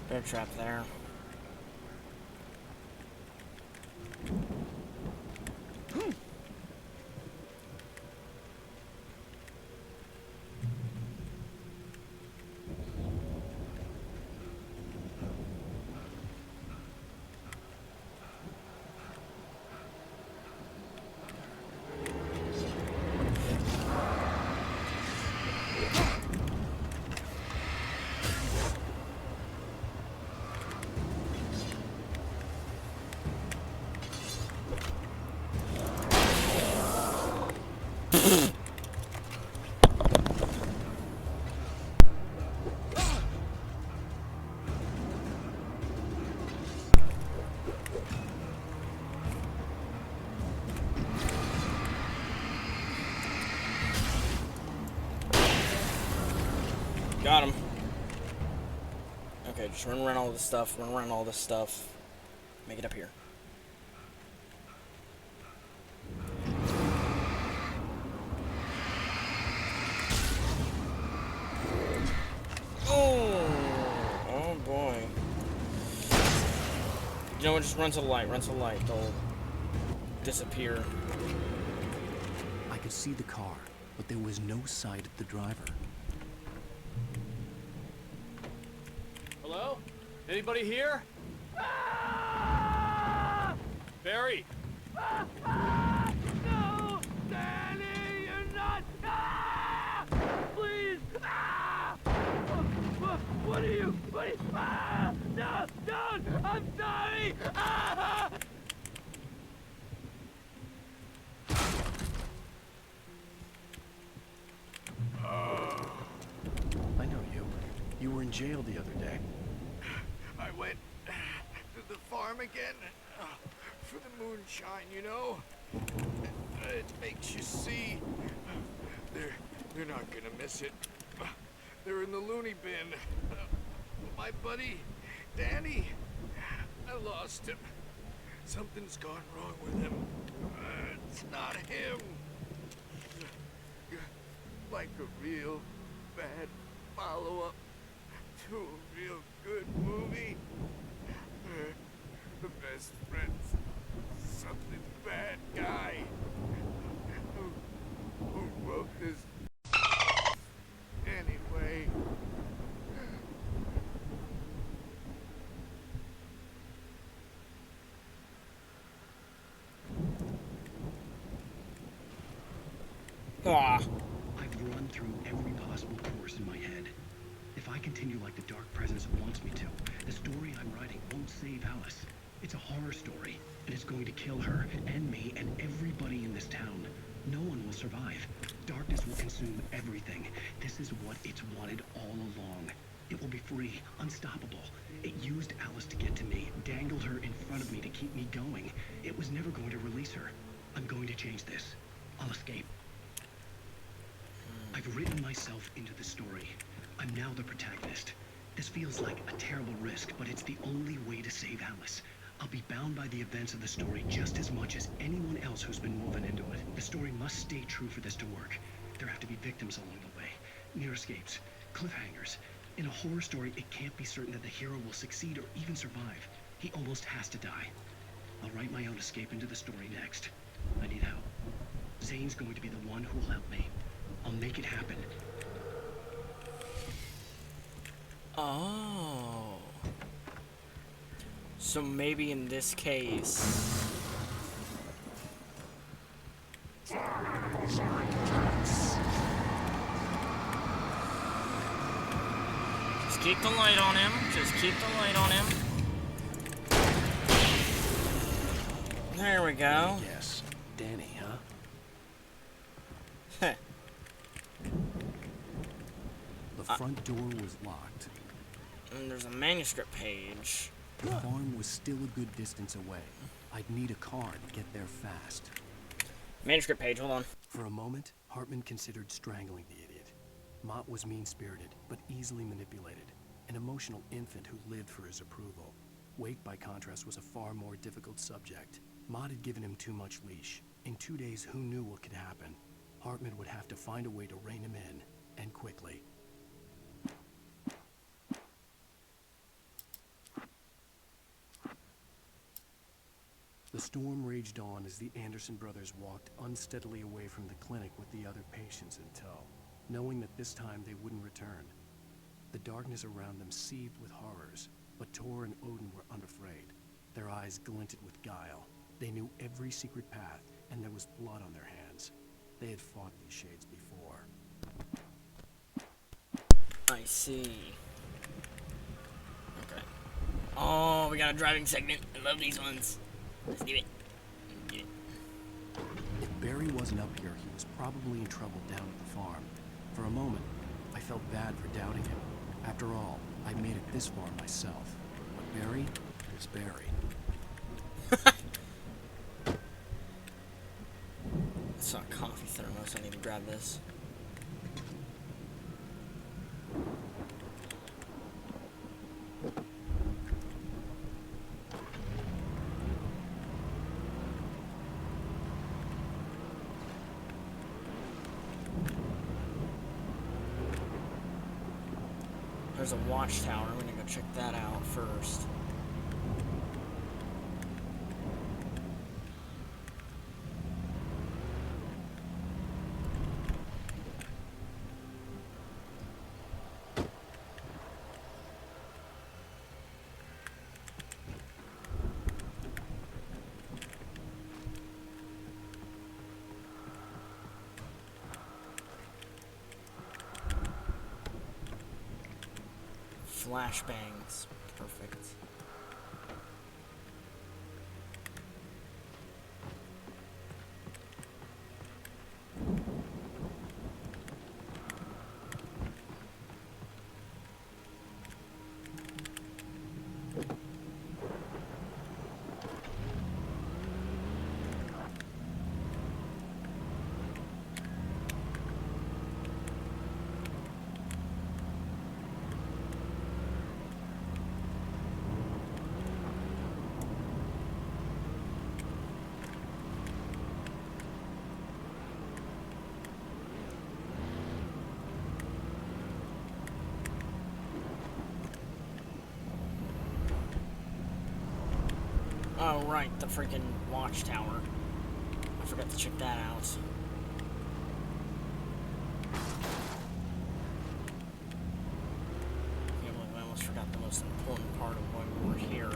Bear trap there. Got him. Okay, just run around all this stuff, run around all this stuff. Make it up here. Oh boy. You know what, just run to the light, they'll disappear. I could see the car, but there was no sight of the driver. Hello? Anybody here? Barry! No! Danny, you're not! Please! What are you? No! Don't! I'm sorry! I know you. You were in jail the other day. I went to the farm again for the moonshine, you know? It makes you see. They're not gonna miss it. They're in the loony bin. My buddy, Danny, I lost him. Something's gone wrong with him. It's not him. Like a real bad follow-up to a real good movie. The best friend's something bad guy who wrote this anyway. I've run through every possible course in my head. If I continue like the Dark Presence wants me to, the story I'm writing won't save Alice. It's a horror story, and it's going to kill her, and me, and everybody in this town. No one will survive. Darkness will consume everything. This is what it's wanted all along. It will be free, unstoppable. It used Alice to get to me, dangled her in front of me to keep me going. It was never going to release her. I'm going to change this. I'll escape. I've written myself into the story. I'm now the protagonist. This feels like a terrible risk, but it's the only way to save Alice. I'll be bound by the events of the story just as much as anyone else who's been woven into it. The story must stay true for this to work. There have to be victims along the way, near escapes, cliffhangers. In a horror story, it can't be certain that the hero will succeed or even survive. He almost has to die. I'll write my own escape into the story next. I need help. Zane's going to be the one who will help me. I'll make it happen. Oh. So maybe in this case... Just keep the light on him. Just keep the light on him. There we go. Yes. Danny, huh? Heh. The front door was locked. And there's a manuscript page. The farm was still a good distance away. I'd need a car to get there fast. Manuscript page, hold on. For a moment, Hartman considered strangling the idiot. Mott was mean-spirited, but easily manipulated. An emotional infant who lived for his approval. Wake, by contrast, was a far more difficult subject. Mott had given him too much leash. In 2 days, who knew what could happen? Hartman would have to find a way to rein him in, and quickly. The storm raged on as the Anderson brothers walked unsteadily away from the clinic with the other patients in tow, knowing that this time they wouldn't return. The darkness around them seethed with horrors, but Tor and Odin were unafraid. Their eyes glinted with guile. They knew every secret path, and there was blood on their hands. They had fought these shades before. I see. Okay. Oh, we got a driving segment. I love these ones. Let's do it. Get it. If Barry wasn't up here, he was probably in trouble down at the farm. For a moment, I felt bad for doubting him. After all, I made it this far myself. But Barry is Barry. It's not a coffee thermos. I need to grab this. There's a watchtower. I'm gonna go check that out first. Flashbangs. Perfect. Oh, right, the freaking watchtower. I forgot to check that out. Can't believe I almost forgot the most important part of why we were here.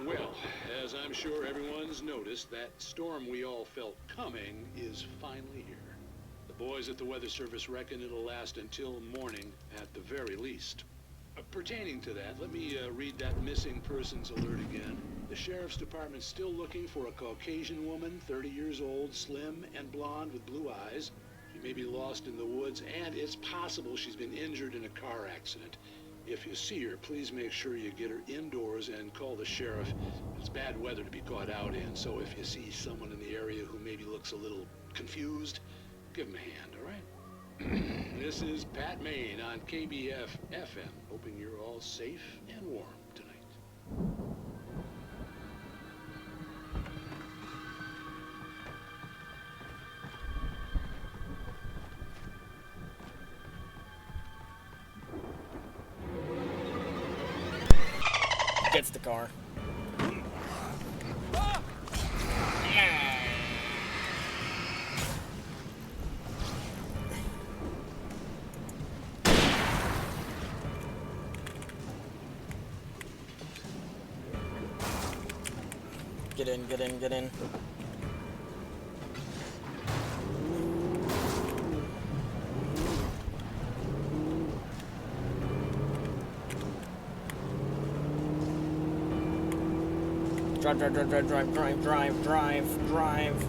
Well, as I'm sure everyone's noticed, that storm we all felt coming is finally here. The boys at the Weather Service reckon it'll last until morning at the very least. Pertaining to that, let me read that missing persons alert again. The Sheriff's Department's still looking for a Caucasian woman, 30 years old, slim and blonde with blue eyes. She may be lost in the woods, and it's possible she's been injured in a car accident. If you see her, please make sure you get her indoors and call the sheriff. It's bad weather to be caught out in, so if you see someone in the area who maybe looks a little confused, give them a hand, all right? This is Pat Maine on KBF FM, hoping you're all safe and warm tonight. Gets the car. Get in, get in, get in. Drive, drive, drive, drive, drive, drive, drive, drive, drive.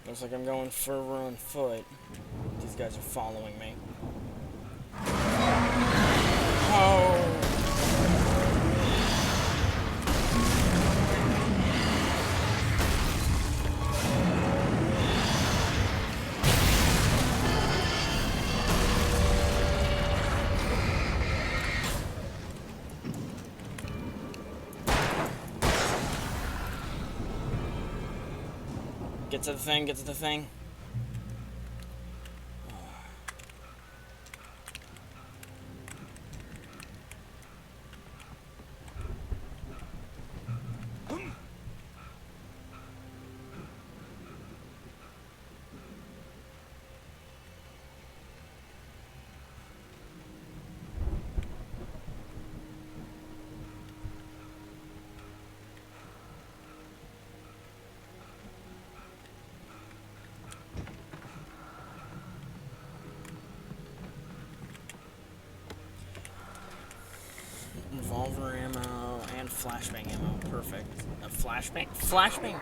Looks like I'm going further on foot. These guys are following me. Oh! Get to the thing, get to the thing. Revolver ammo and flashbang ammo. Perfect. A flashbang? Flashbang?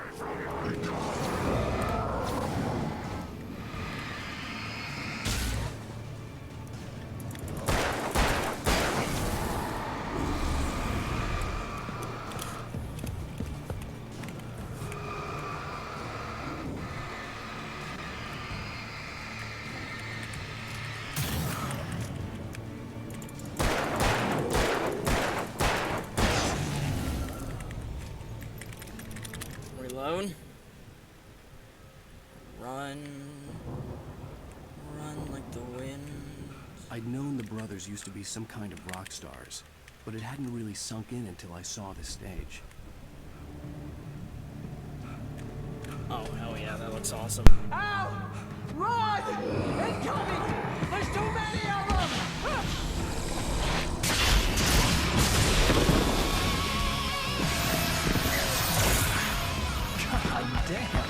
Reload. Run. Run like the wind. I'd known the brothers used to be some kind of rock stars, but it hadn't really sunk in until I saw the stage. Oh, hell yeah, that looks awesome. Ow! Run! Incoming! There's too many of them! God damn!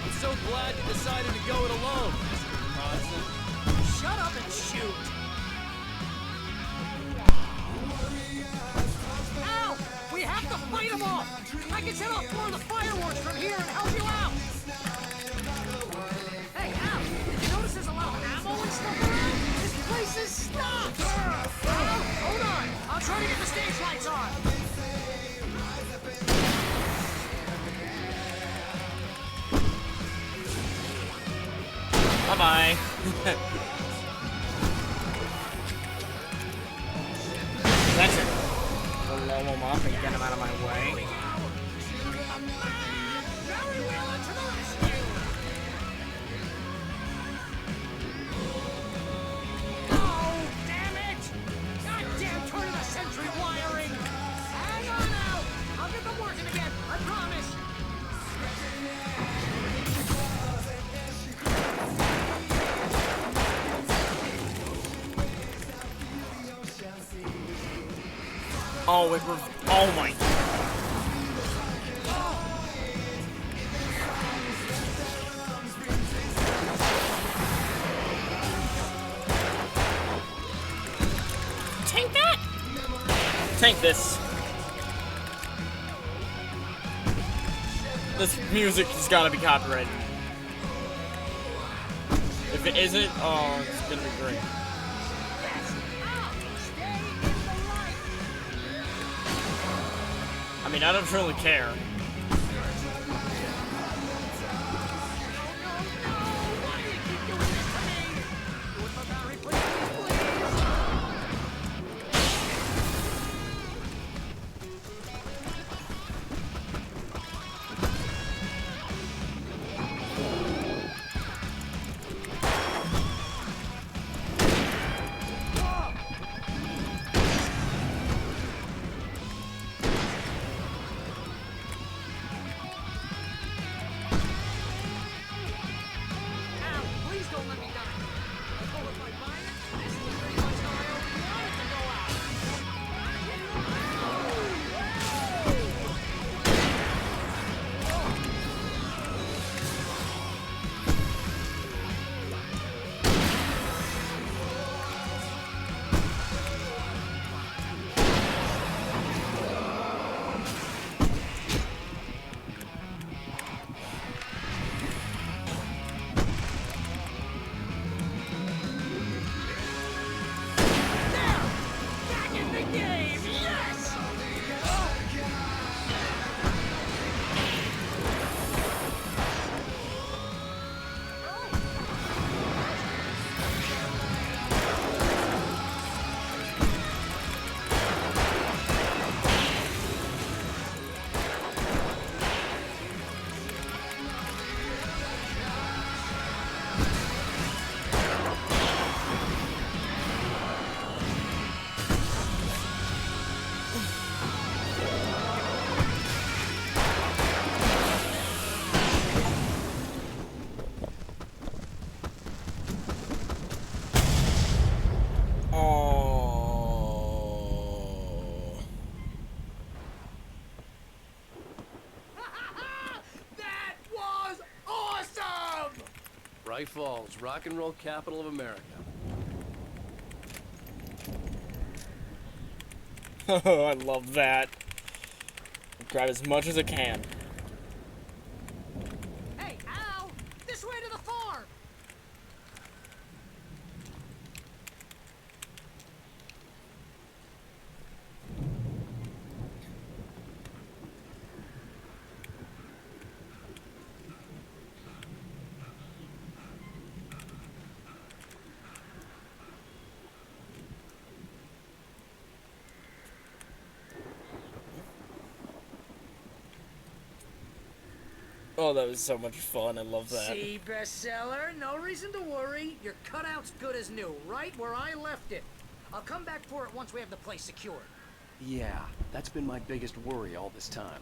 I'm so glad you decided to go it alone, Mr. Bronson. Shut up and shoot! Ow! We have to fight them off! I can set off more of the fireworks from here and help you out! Hey, Al! Did you notice there's a lot of ammo and stuff around? This place is stopped! Al, hold on! I'll try to get the stage lights on! Bye-bye. That's it. Blow him up and get him out of my way. Very well, into the rescue! Oh, damn it! Goddamn turn of the century wiring! Hang on out! I'll get them working again, I promise! Oh, oh my. Tank that! Tank this. This music has got to be copyrighted. If it isn't, oh, it's gonna be great. I mean, I don't really care. Bright Falls, rock and roll capital of America. Oh, I love that. Grab as much as I can. Hey, Al! This way to the farm! Oh, that was so much fun. I love that. See, bestseller? No reason to worry. Your cutout's good as new, right where I left it. I'll come back for it once we have the place secured. Yeah, that's been my biggest worry all this time.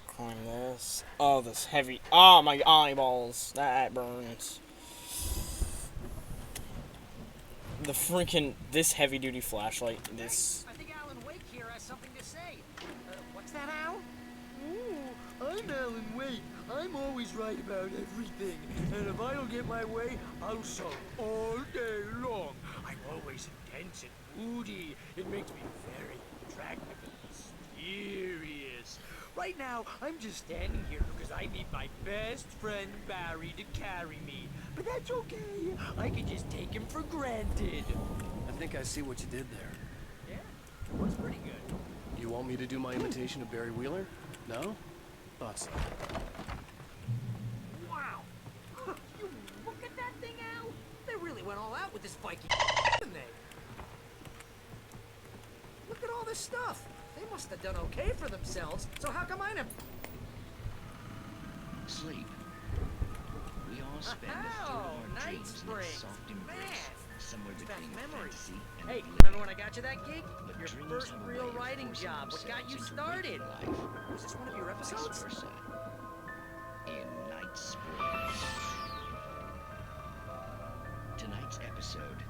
Climb this. Oh, this heavy. Oh, my eyeballs. That burns. The freaking. This heavy duty flashlight. This. I think Alan Wake here has something to say. What's that, Al? Ooh, I'm Alan Wake. I'm always right about everything. And if I don't get my way, I'll sulk all day long. I'm always intense and moody. It makes me very attractive and mysterious. Right now, I'm just standing here because I need my best friend Barry to carry me. But that's okay. I can just take him for granted. I think I see what you did there. Yeah, it was pretty good. You want me to do my imitation of Barry Wheeler? No? Thought so. Wow. You look at that thing, Al. They really went all out with this Viking, didn't they? Look at all this stuff. They must have done okay for themselves. So how come I never... Sleep. We all spend a third of our dreams in its soft embrace, somewhere between fantasy and Hey, oblivion. remember when I got you that gig? But Your dreams first have a real way of writing forcing job. What got you themselves into started? waking life, Was this one of your vice episodes? versa, in Night Springs. Tonight's episode,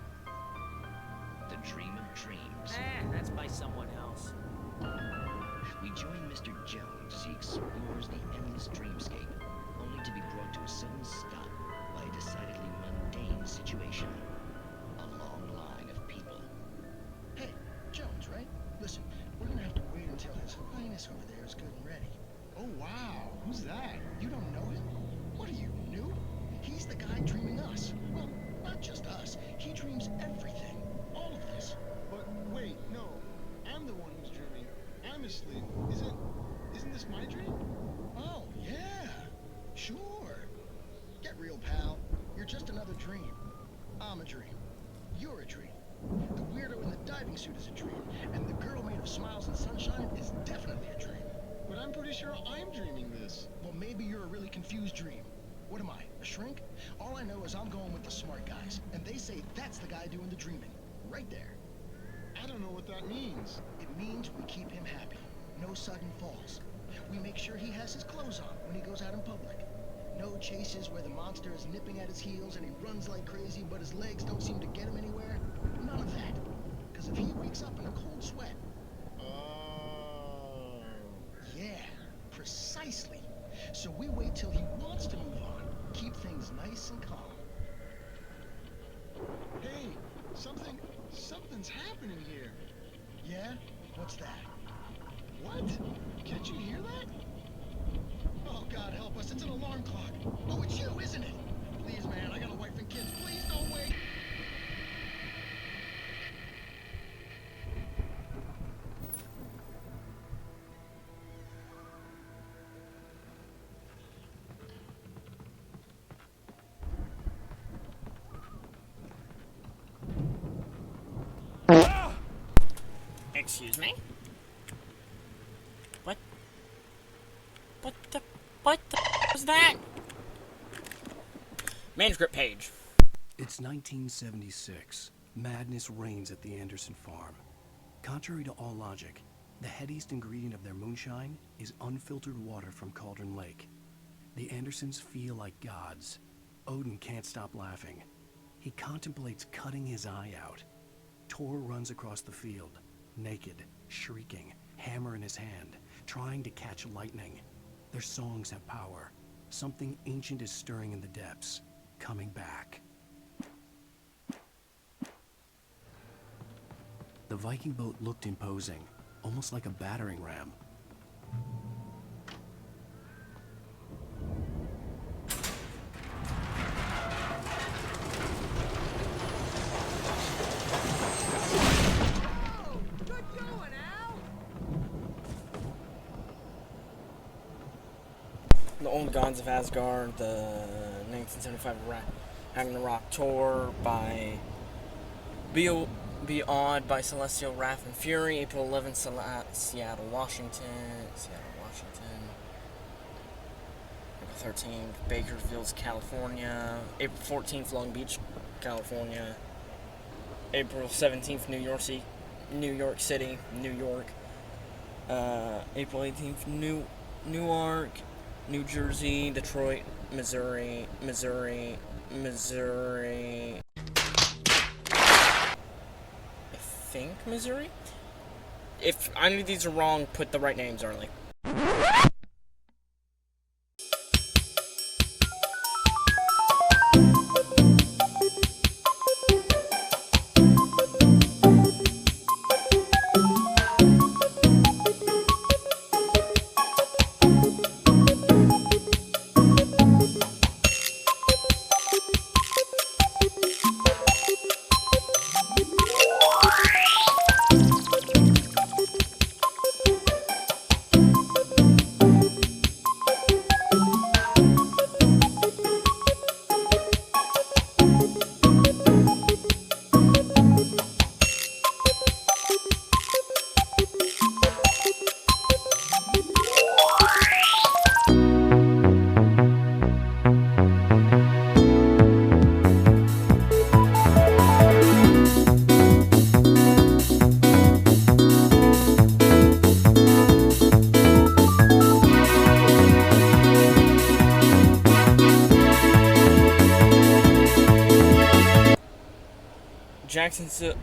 dream of dreams. That's by someone else. We join Mr. Jones as he explores the endless dreamscape, only to be brought to a sudden stop by a decidedly mundane situation. A long line of people. Hey, Jones, right? Listen, we're gonna have to wait until His Highness over there is good and ready. Oh, wow. Who's that? You don't know him? What are you, new? He's the guy dreaming us. Well, not just us. He dreams everything. All of this. But wait, no. I'm the one who's dreaming. I'm asleep. Isn't this my dream? Oh, yeah. Sure. Get real, pal. You're just another dream. I'm a dream. You're a dream. The weirdo in the diving suit is a dream, and the girl made of smiles and sunshine is definitely a dream. But I'm pretty sure I'm dreaming this. Well, maybe you're a really confused dream. What am I, a shrink? All I know is I'm going with the smart guys, and they say that's the guy doing the dreaming. Right there. I don't know what that means. It means we keep him happy. No sudden falls. We make sure he has his clothes on when he goes out in public. No chases where the monster is nipping at his heels and he runs like crazy, but his legs don't seem to get him anywhere. None of that. Because if he wakes up in a cold sweat... Oh. Yeah, precisely. So we wait till he wants to move on. Keep things nice and calm. Hey, something's happening here. Yeah? What's that? What? Can't you hear that? Oh, God help us, it's an alarm clock. Oh, it's you, isn't it? Please, man, I got a wife and kids. Please don't wait. Excuse me? What the was that? Manuscript page. It's 1976. Madness reigns at the Anderson farm. Contrary to all logic, the headiest ingredient of their moonshine is unfiltered water from Cauldron Lake. The Andersons feel like gods. Odin can't stop laughing. He contemplates cutting his eye out. Tor runs across the field, naked, shrieking, hammer in his hand, trying to catch lightning. Their songs have power. Something ancient is stirring in the depths, coming back. The Viking boat looked imposing, almost like a battering ram. The Old Gods of Asgard, the 1975 Ragnarok tour by Be Awed by Celestial Wrath and Fury, April 11th, Seattle, Washington. April 13th, Bakersfield, California. April 14th, Long Beach, California. April 17th, New York City, New York. April 18th, Newark, New Jersey, Detroit, Missouri. I think Missouri? If any of these are wrong, put the right names, Arlie.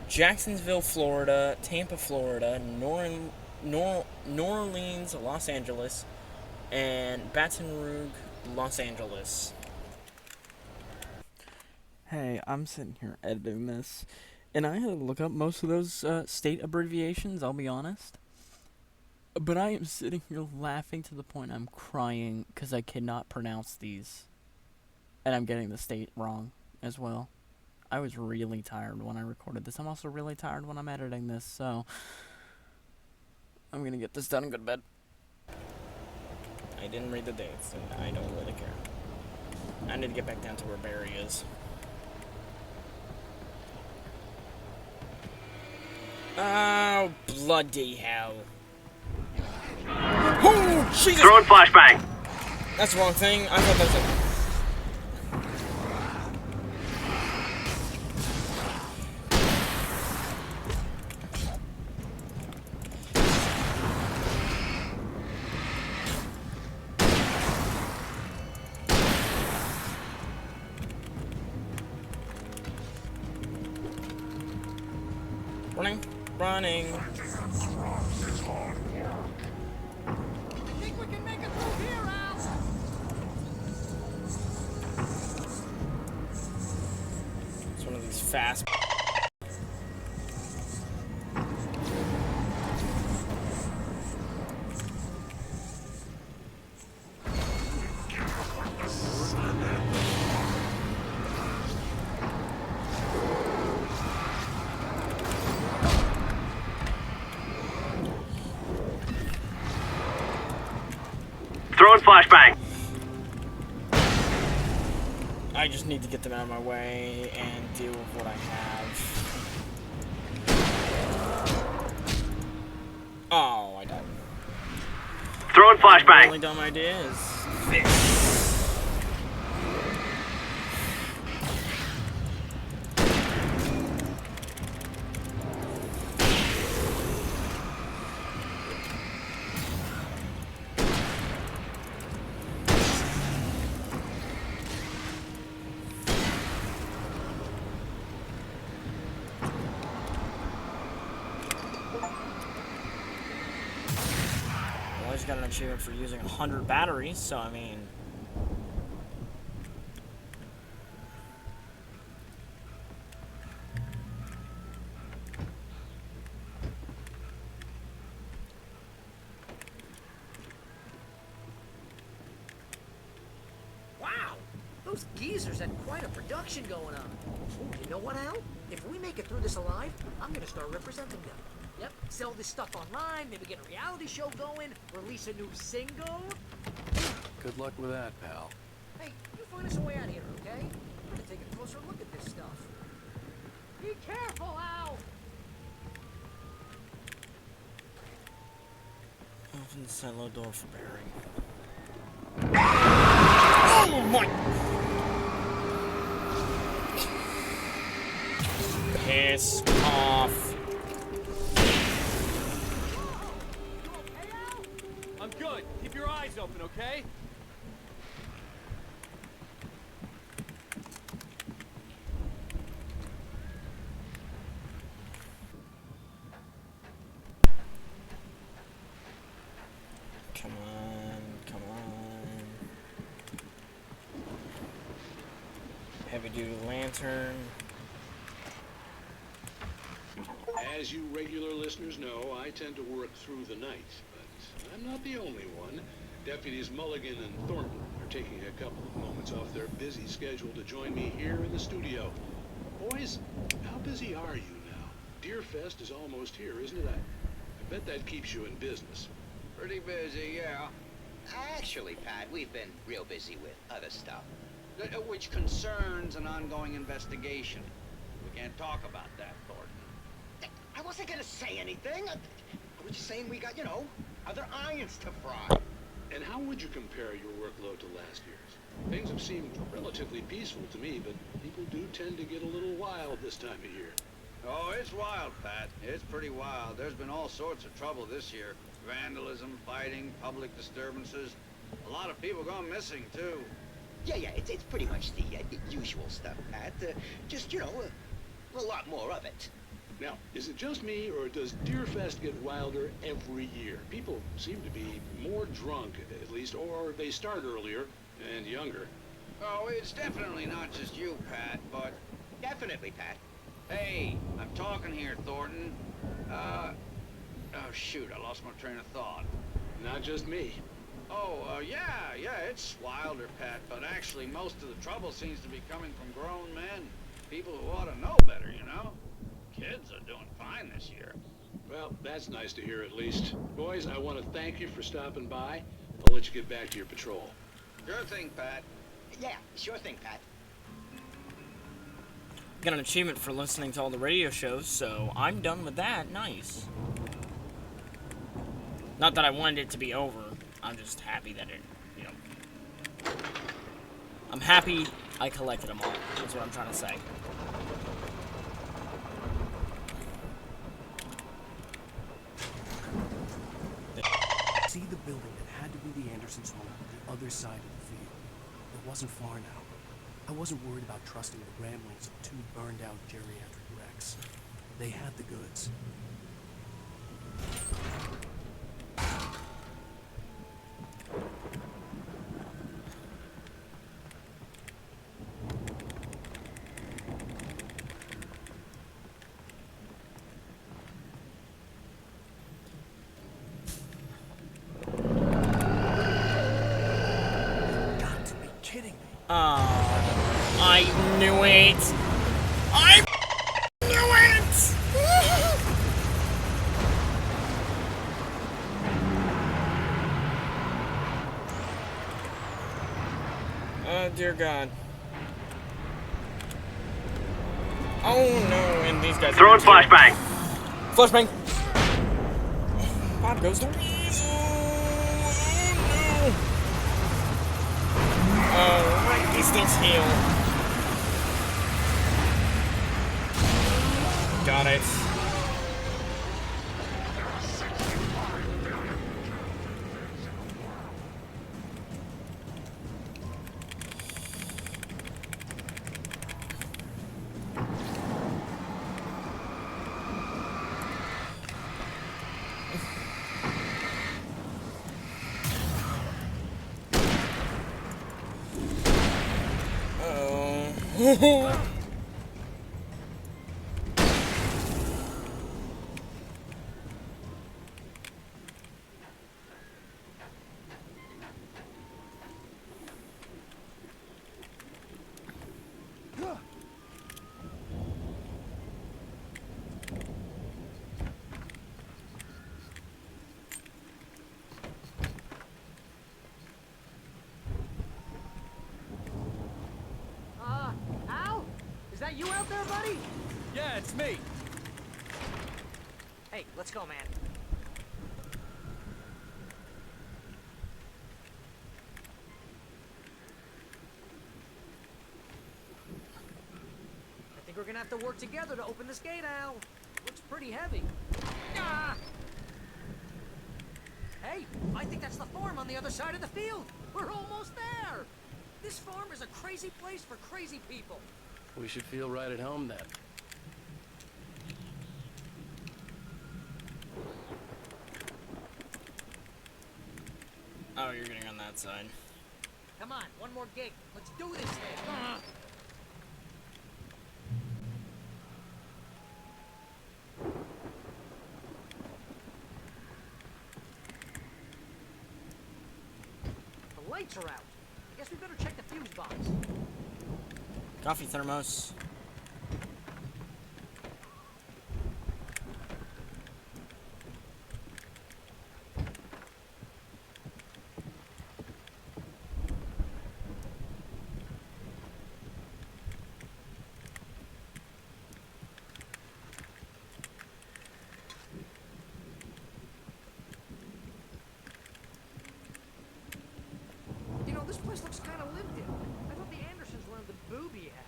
Jacksonville, Florida, Tampa, Florida, New Orleans, Los Angeles, and Baton Rouge, Los Angeles. Hey, I'm sitting here editing this, and I had to look up most of those state abbreviations, I'll be honest. But I am sitting here laughing to the point I'm crying because I cannot pronounce these. And I'm getting the state wrong as well. I was really tired when I recorded this. I'm also really tired when I'm editing this, so I'm gonna get this done and go to bed. I didn't read the dates, and I don't really care. I need to get back down to where Barry is. Oh, bloody hell. Oh, Jesus! Throwing flashbang. That's the wrong thing. I thought that was it. Running. Think we can make it through here, Al? It's one of these fast. Throwing flashbang. I just need to get them out of my way and deal with what I have. Oh, I died. Throwing flashbang. The only dumb idea is this. Got an achievement for using 100 batteries, so I mean... Wow! Those geezers had quite a production going on. Ooh, you know what, Al? If we make it through this alive, I'm gonna start representing them. Yep, sell this stuff online, maybe get a reality show going, release a new single. Good luck with that, pal. Hey, you find us a way out of here, okay? I'm gonna take a closer look at this stuff. Be careful, Al! Open the silo door for Barry. Oh my! Piss off. I'm good. Keep your eyes open, okay? Come on, come on. Heavy duty lantern. As you regular listeners know, I tend to work through the night, but I'm not the only one. Deputies Mulligan and Thornton are taking a couple of moments off their busy schedule to join me here in the studio. Boys, how busy are you now? Deerfest is almost here, isn't it? I bet that keeps you in business. Pretty busy, yeah. Actually, Pat, we've been real busy with other stuff, which concerns an ongoing investigation. We can't talk about that, Thornton. I wasn't gonna say anything. I was just saying we got, you know, other irons to fry. And how would you compare your workload to last year's? Things have seemed relatively peaceful to me, but people do tend to get a little wild this time of year. Oh, it's wild, Pat. It's pretty wild. There's been all sorts of trouble this year. Vandalism, fighting, public disturbances. A lot of people gone missing, too. Yeah, it's pretty much the usual stuff, Pat. Just, you know, A lot more of it. Now, is it just me, or does Deerfest get wilder every year? People seem to be more drunk, at least, or they start earlier and younger. Oh, it's definitely not just you, Pat, but... Definitely, Pat. Hey, I'm talking here, Thornton. Oh, shoot, I lost my train of thought. Not just me. Oh, yeah, it's wilder, Pat, but actually most of the trouble seems to be coming from grown men. People who ought to know better, you know? Kids are doing fine this year. Well, that's nice to hear at least. Boys, I want to thank you for stopping by. I'll let you get back to your patrol. Sure thing, Pat. Yeah, sure thing, Pat. Got an achievement for listening to all the radio shows, so I'm done with that. Nice. Not that I wanted it to be over. I'm just happy that it, you know. I'm happy I collected them all. That's what I'm trying to say. See the building that had to be the Andersons' home on the other side of the field. It wasn't far now. I wasn't worried about trusting the ramblings of two burned-out geriatric wrecks. They had the goods. I knew it! I knew it! Oh, dear God. Oh, no, and these guys... Throwing flashbang! Flashbang! Bob goes to weasel! Oh, no! Right distance heal. Got it. Oh. Al? Is that you out there, buddy? Yeah, it's me. Hey, let's go, man. I think we're gonna have to work together to open this gate, Al. Looks pretty heavy. Ah! Hey, I think that's the farm on the other side of the field. We're almost there. This farm is a crazy place for crazy people. We should feel right at home then. Oh, you're getting on that side. Come on, one more gate. Let's do this thing. The lights are out. I guess we better check the fuse box. Coffee thermos. You know, this place looks kind of lived in. I thought the Andersons were in the booby hatch.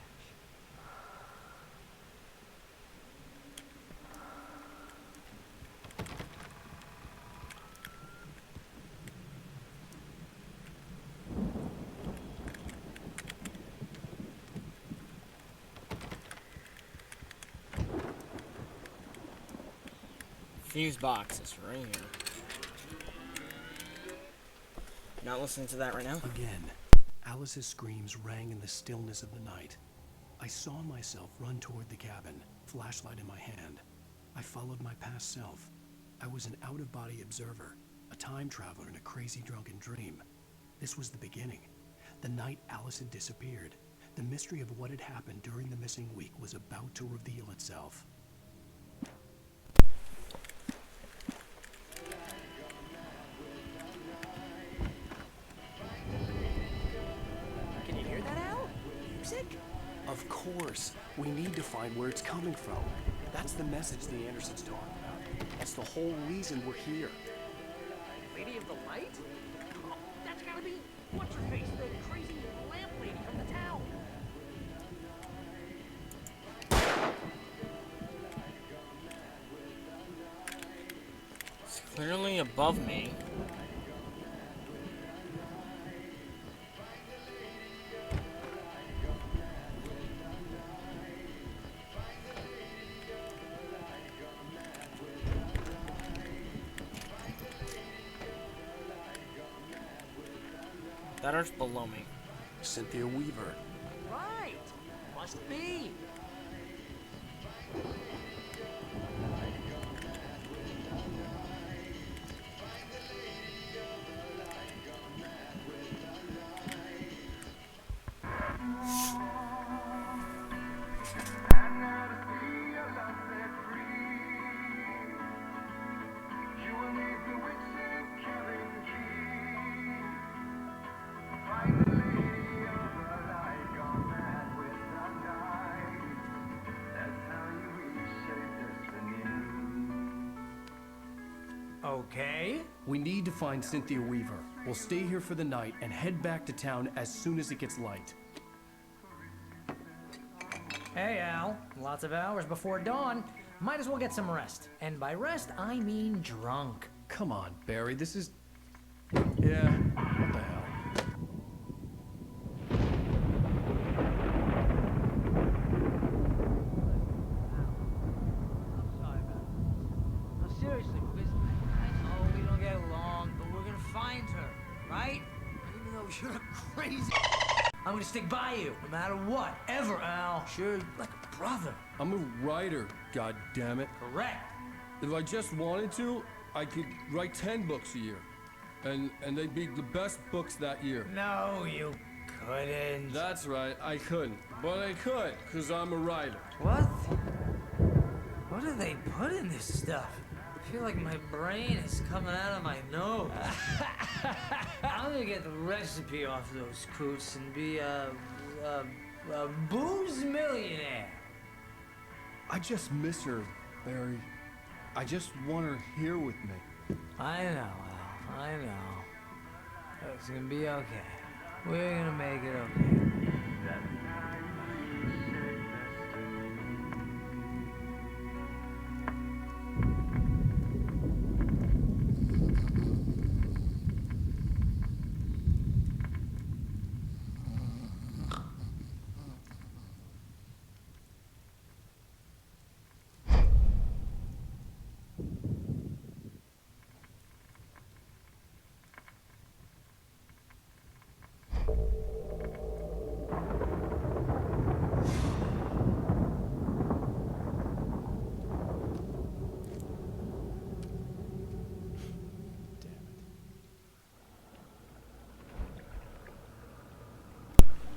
Fuse boxes right here. Not listening to that right now. Again, Alice's screams rang in the stillness of the night. I saw myself run toward the cabin, flashlight in my hand. I followed my past self. I was an out-of-body observer, a time traveler in a crazy drunken dream. This was the beginning. The night Alice had disappeared. The mystery of what had happened during the missing week was about to reveal itself. Can you hear that, Al? Music? Of course. We need to find where it's coming from. That's the message the Andersons talk about. That's the whole reason we're here. Lady of the Light? Oh, that's gotta be what's-her-face, the crazy lamp lady from the town. It's clearly above me. That Earth's below me. Cynthia Weaver. Right. Must be. Okay. We need to find Cynthia Weaver. We'll stay here for the night and head back to town as soon as it gets light. Hey, Al. Lots of hours before dawn. Might as well get some rest. And by rest, I mean drunk. Come on, Barry, this is... Yeah, what the hell? No, seriously, because I know we don't get along, but we're gonna find her, right? And even though you're crazy, I'm gonna stick by you, no matter what, ever, Al. Sure, like a brother. I'm a writer, goddammit. Correct. If I just wanted to, I could write 10 books a year. And they'd be the best books that year. No, you couldn't. That's right, I couldn't. But I could, because I'm a writer. What? What do they put in this stuff? I feel like my brain is coming out of my nose. I'm gonna get the recipe off those coots and be a booze millionaire. I just miss her, Barry. I just want her here with me. I know, Al. I know. It's gonna be okay. We're gonna make it okay.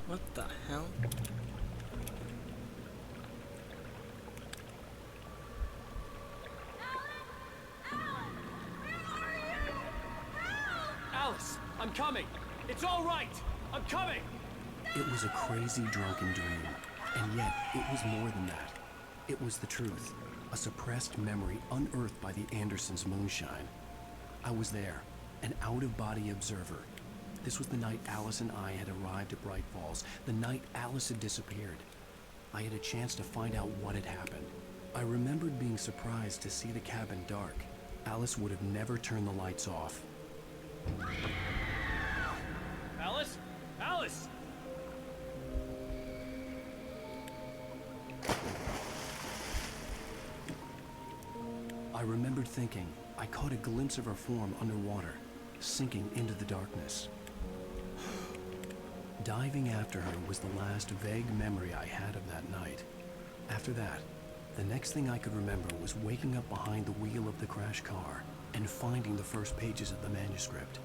What the hell? Alice, I'm coming. It's all right. I'm coming. It was a crazy drunken dream, and yet it was more than that. It was the truth, a suppressed memory unearthed by the Andersons' moonshine. I was there, an out-of-body observer. This was the night Alice and I had arrived at Bright Falls, the night Alice had disappeared. I had a chance to find out what had happened. I remembered being surprised to see the cabin dark. Alice would have never turned the lights off. Alice? Alice! I I remembered thinking I caught a glimpse of her form underwater, sinking into the darkness. Diving after her was the last vague memory I had of that night. After that, the next thing I could remember was waking up behind the wheel of the crash car and finding the first pages of the manuscript.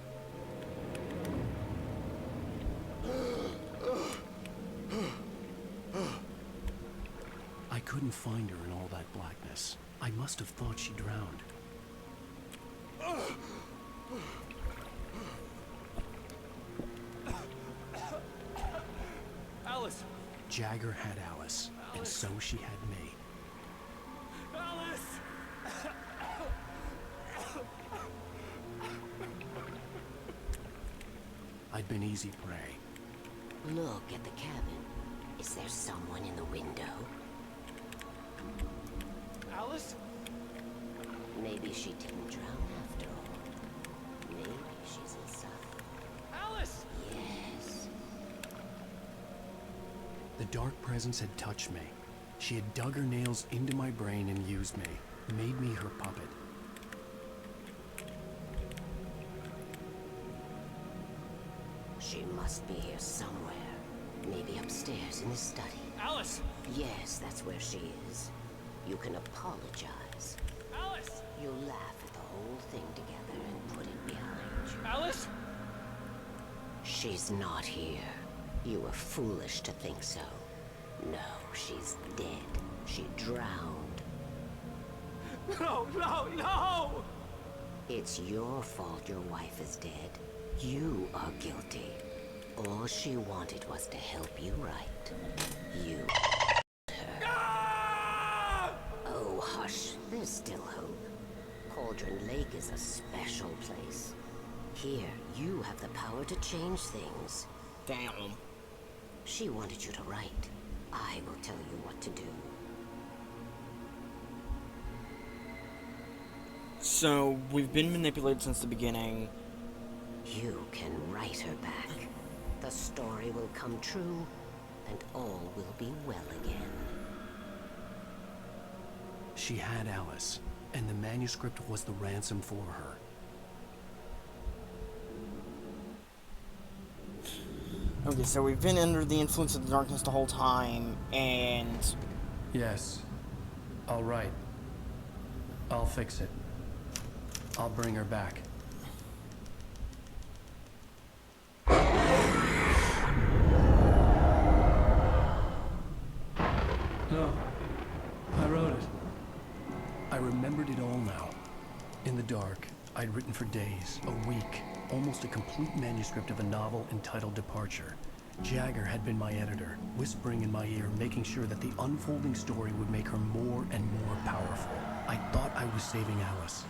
I couldn't find her in all that blackness. I must have thought she drowned. Alice! Jagger had Alice, and so she had me. Alice! I'd been easy prey. Look at the cabin. Is there someone in the window? Alice? Maybe she didn't drown after all. Maybe she's inside. Alice! Yes. The dark presence had touched me. She had dug her nails into my brain and used me, made me her puppet. She must be here somewhere. Maybe upstairs in the study. Alice! Yes, that's where she is. You can apologize. Alice! You'll laugh at the whole thing together and put it behind you. Alice! She's not here. You were foolish to think so. No, she's dead. She drowned. No, no, no! It's your fault your wife is dead. You are guilty. All she wanted was to help you right. You her. Oh, hush. There's still hope. Cauldron Lake is a special place. Here, you have the power to change things. Damn. She wanted you to write. I will tell you what to do. So, we've been manipulated since the beginning. You can write her back. The story will come true, and all will be well again. She had Alice, and the manuscript was the ransom for her. Okay, so we've been under the influence of the darkness the whole time, and... Yes. All right. I'll fix it. I'll bring her back. No. I wrote it. I remembered it all now. In the dark, I'd written for days, a week, almost a complete manuscript of a novel entitled Departure. Jagger had been my editor, whispering in my ear, making sure that the unfolding story would make her more and more powerful. I thought I was saving Alice.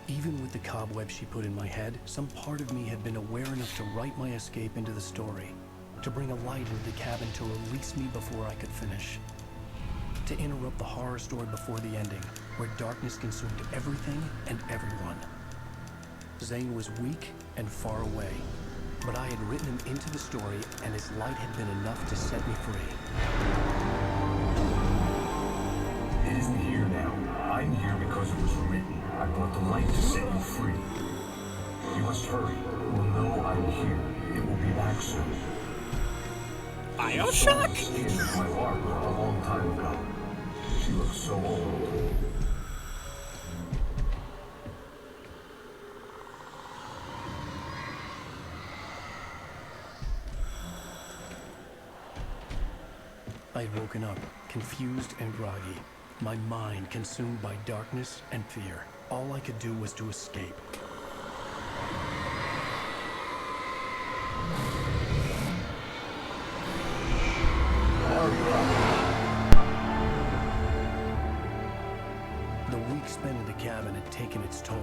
Even with the cobweb she put in my head, some part of me had been aware enough to write my escape into the story, to bring a light into the cabin to release me before I could finish, to interrupt the horror story before the ending, where darkness consumed everything and everyone. Zane was weak and far away, but I had written him into the story, and his light had been enough to set me free. It isn't here now. I'm here because it was written. I brought the light to set you free. You must hurry. We'll know I'm here. It will be back soon. Bioshock? She was my lark a long time ago. She looks so old. I'd woken up, confused and groggy, my mind consumed by darkness and fear. All I could do was to escape. The week spent in the cabin had taken its toll.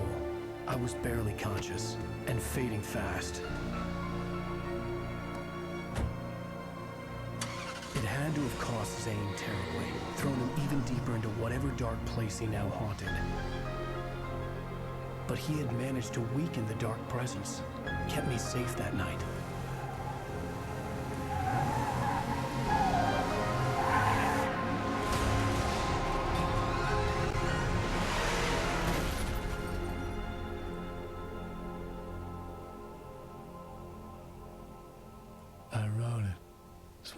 I was barely conscious and fading fast. It had to have cost Zane terribly, thrown him even deeper into whatever dark place he now haunted. But he had managed to weaken the dark presence, kept me safe that night.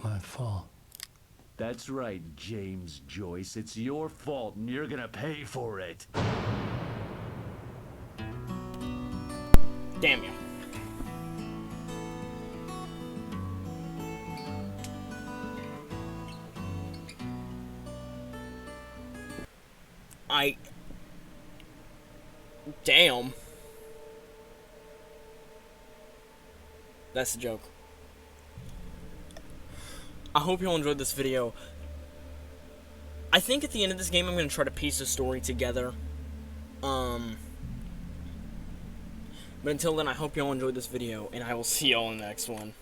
my fault. That's right, James Joyce. It's your fault, and you're gonna pay for it. Damn you. Damn. That's the joke. I hope you all enjoyed this video. I think at the end of this game, I'm going to try to piece the story together. But until then, I hope you all enjoyed this video, and I will see you all in the next one.